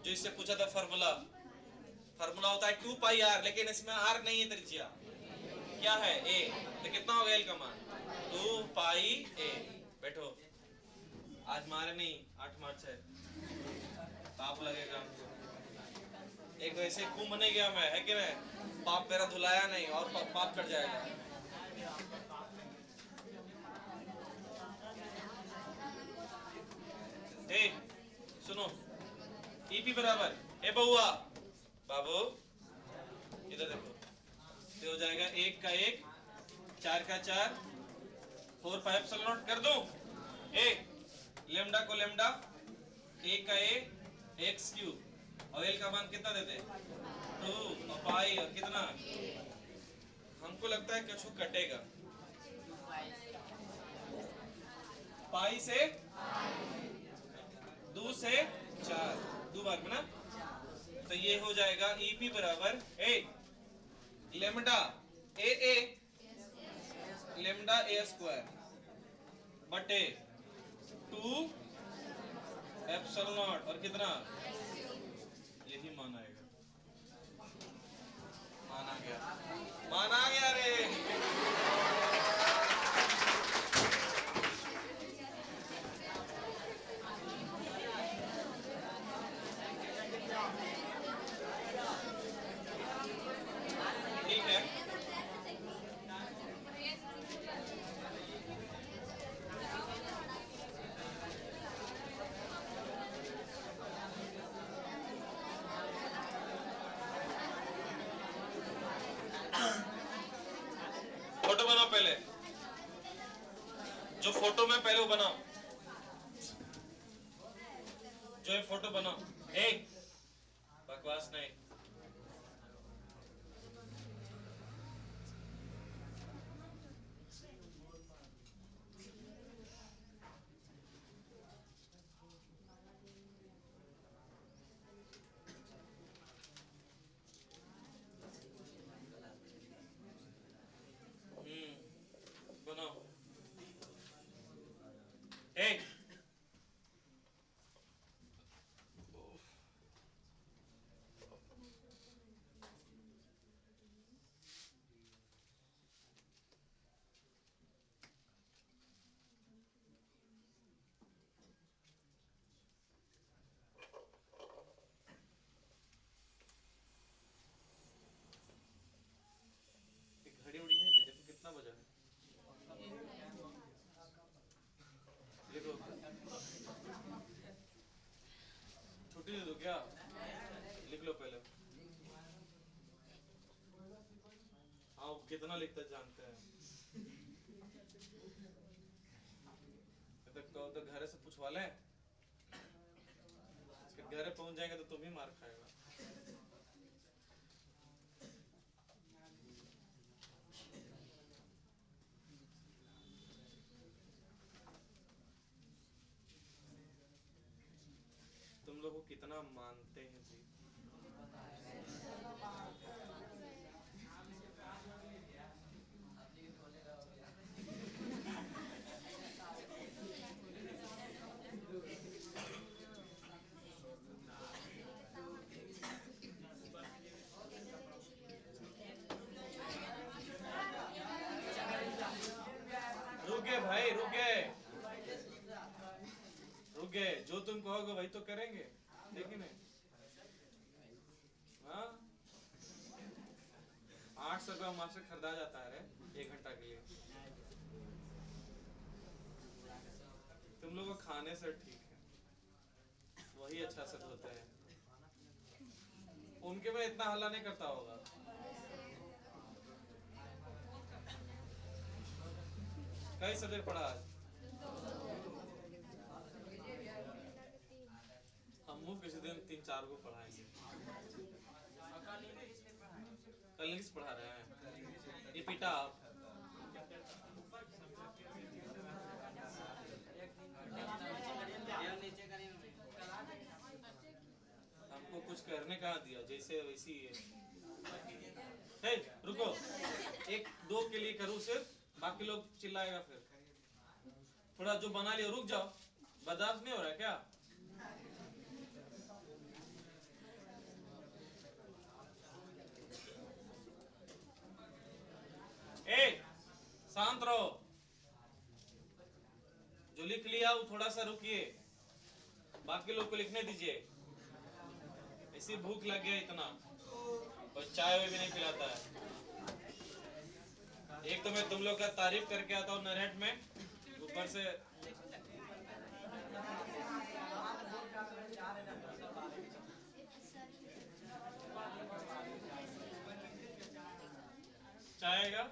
जो इससे पूछा था फार्मूला होता है 2 पाई r, लेकिन इसमें r नहीं है, त्रिज्या क्या है? a, तो कितना होगा l का मान? 2 पाई a। बैठो, आज मारे नहीं, 8 मार्च है, पाप लगेगा हमको। एक वैसे कुंभ नहीं गया मैं, है कि नहीं? पाप मेरा धुलाया नहीं और पाप कट जाएगा। ए सुनो, ईपी बराबर ए बउआ, बाबू इधर देखो, तो हो जाएगा 1 का 1, 4 का 4, 4 5 एप्सिलॉन नॉट कर दूं। ए लेम्डा को लेम्डा, a का a, x क्यूब, और l का मान कितना देते? 2 और पाई, और कितना? हमको लगता है कुछ कटेगा। पाई से दो से चार, दो बार में ना, तो ये हो जाएगा ईपी बराबर ए lambda A lambda A square बटे 2 एप्सिलॉन नॉट और कितना, यही मान आएगा। माना गया रे। ठीक है, फोटो बनाओ पहले, जो फोटो में पहले वो बनाओ, जो ये फोटो बनाओ, एक बकवास नहीं। बनाओ एक घड़ी उड़ी है, देखो कितना बजा है, देखो छुट्टी दे दो क्या, लिख लो पहले। हाँ कितना लिखता जानते हैं, तो घर से पूछवा ले, घर पहुंच जाएगा तो तुम ही मार खाएगा। तुम लोग को कितना मानते हैं जी। रुके भाई रुके, रुके, जो तुम कहोगे वही तो करेंगे, देखिए नहीं। हाँ 800 रुपया मास्टर खरीदा जाता है 1 घंटा के लिए, तुम लोग को खाने से ठीक है, वही अच्छा से होते हैं, उनके में इतना हल्ला नहीं करता होगा। कई सब्जेक्ट पढ़ा आज, हम किसी दिन 3-4 को पढ़ाएंगे। कल इंग्लिश पढ़ा रहे हैं, ये पिटा आप, हमको कुछ करने का दिया, जैसे वैसी है। रुको, 1-2 के लिए करूँ सिर्फ, बाकी लोग चिल्लाएगा फिर, थोड़ा जो बना लिया रुक जाओ, बर्दाश्त नहीं हो रहा है क्या। शांत रहो, जो लिख लिया वो थोड़ा सा रुकिए, बाकी लोग को लिखने दीजिए। ऐसी भूख लग गया इतना, और चाय भी नहीं पिलाता है। एक तो मैं तुम लोग का तारीफ करके आता हूँ नरहट में, ऊपर से चाय आएगा।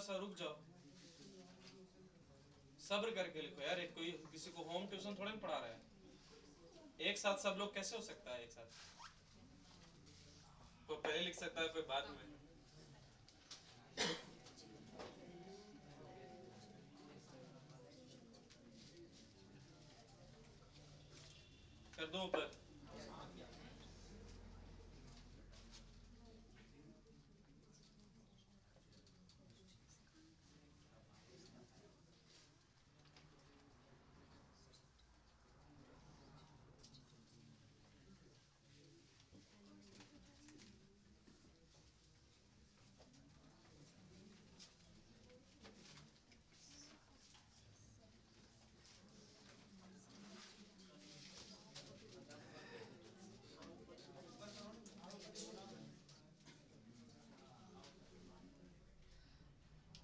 सा रुक जाओ, सब्र करके लिखो यार। एक कोई किसी को होम ट्यूशन थोड़ा ना पढ़ा रहा है, एक साथ सब लोग कैसे हो सकता है एक साथ? कोई पहले लिख सकता है, कोई बाद में। कर दो ऊपर।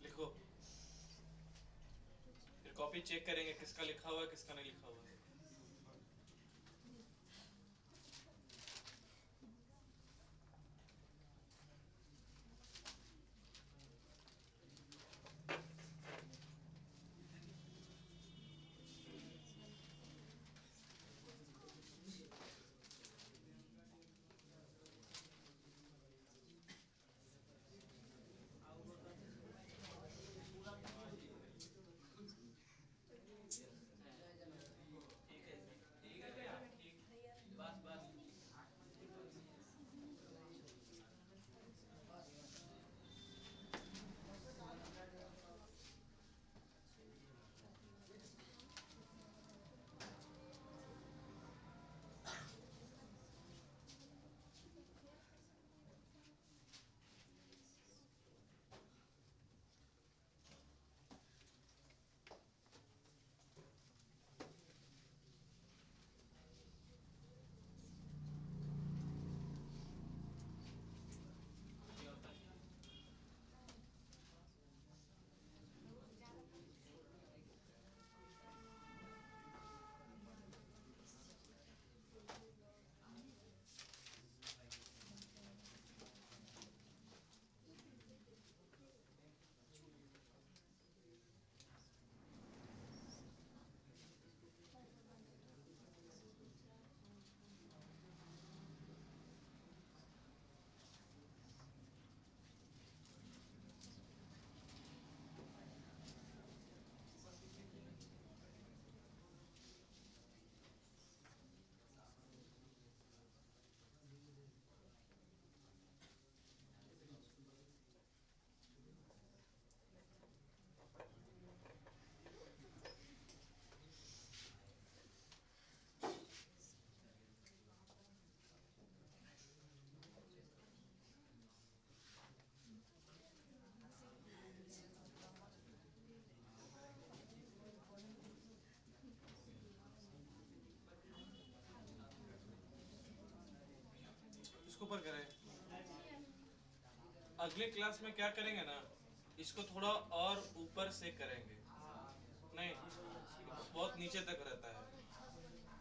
लिखो, फिर कॉपी चेक करेंगे किसका लिखा हुआ है किसका नहीं लिखा हुआ है। इसको ऊपर करें। अगले क्लास में क्या करेंगे ना, इसको थोड़ा और ऊपर से करेंगे। नहीं, बहुत नीचे तक रहता है,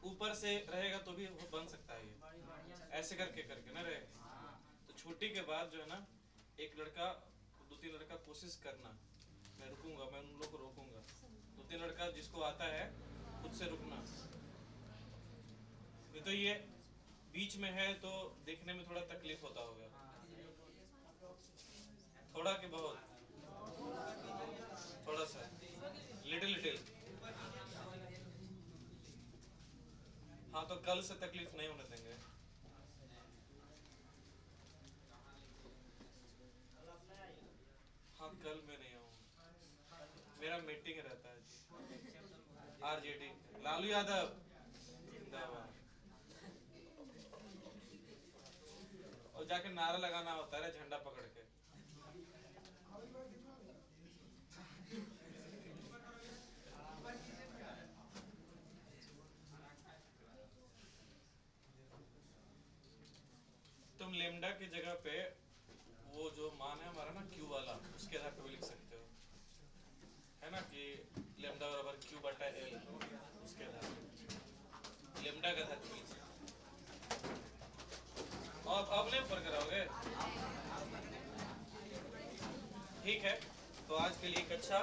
ऊपर से रहेगा तो भी वो बन सकता है। ये ऐसे करके करके ना रहेगा। तो छुट्टी के बाद जो है ना, एक लड़का 2-3 लड़का कोशिश करना, मैं रुकूंगा, मैं उन लोग को रोकूंगा। 2-3 लड़का जिसको आता है खुद से रुकना, नहीं तो ये बीच में है तो देखने में थोड़ा तकलीफ होता होगा। थोड़ा कि बहुत? थोड़ा सा, लिटिल लिटिल। हाँ, तो कल से तकलीफ नहीं होने देंगे। हाँ, कल मैं नहीं आऊँगा, मेरा मीटिंग रहता है जी। आरजेडी लालू यादव जिंदाबाद। और जाके नारा लगाना होता है झंडा पकड़ के। तुम लेमडा की जगह पे वो जो मान है हमारा ना क्यू वाला, उसके आधार पे भी लिख सकते हो, है ना, कि लेमडा बराबर क्यू बटा एल, उसके आधार पे लेमडा का आधार पे। और अब नहीं ऊपर कराओगे? ठीक है, तो आज के लिए कक्षा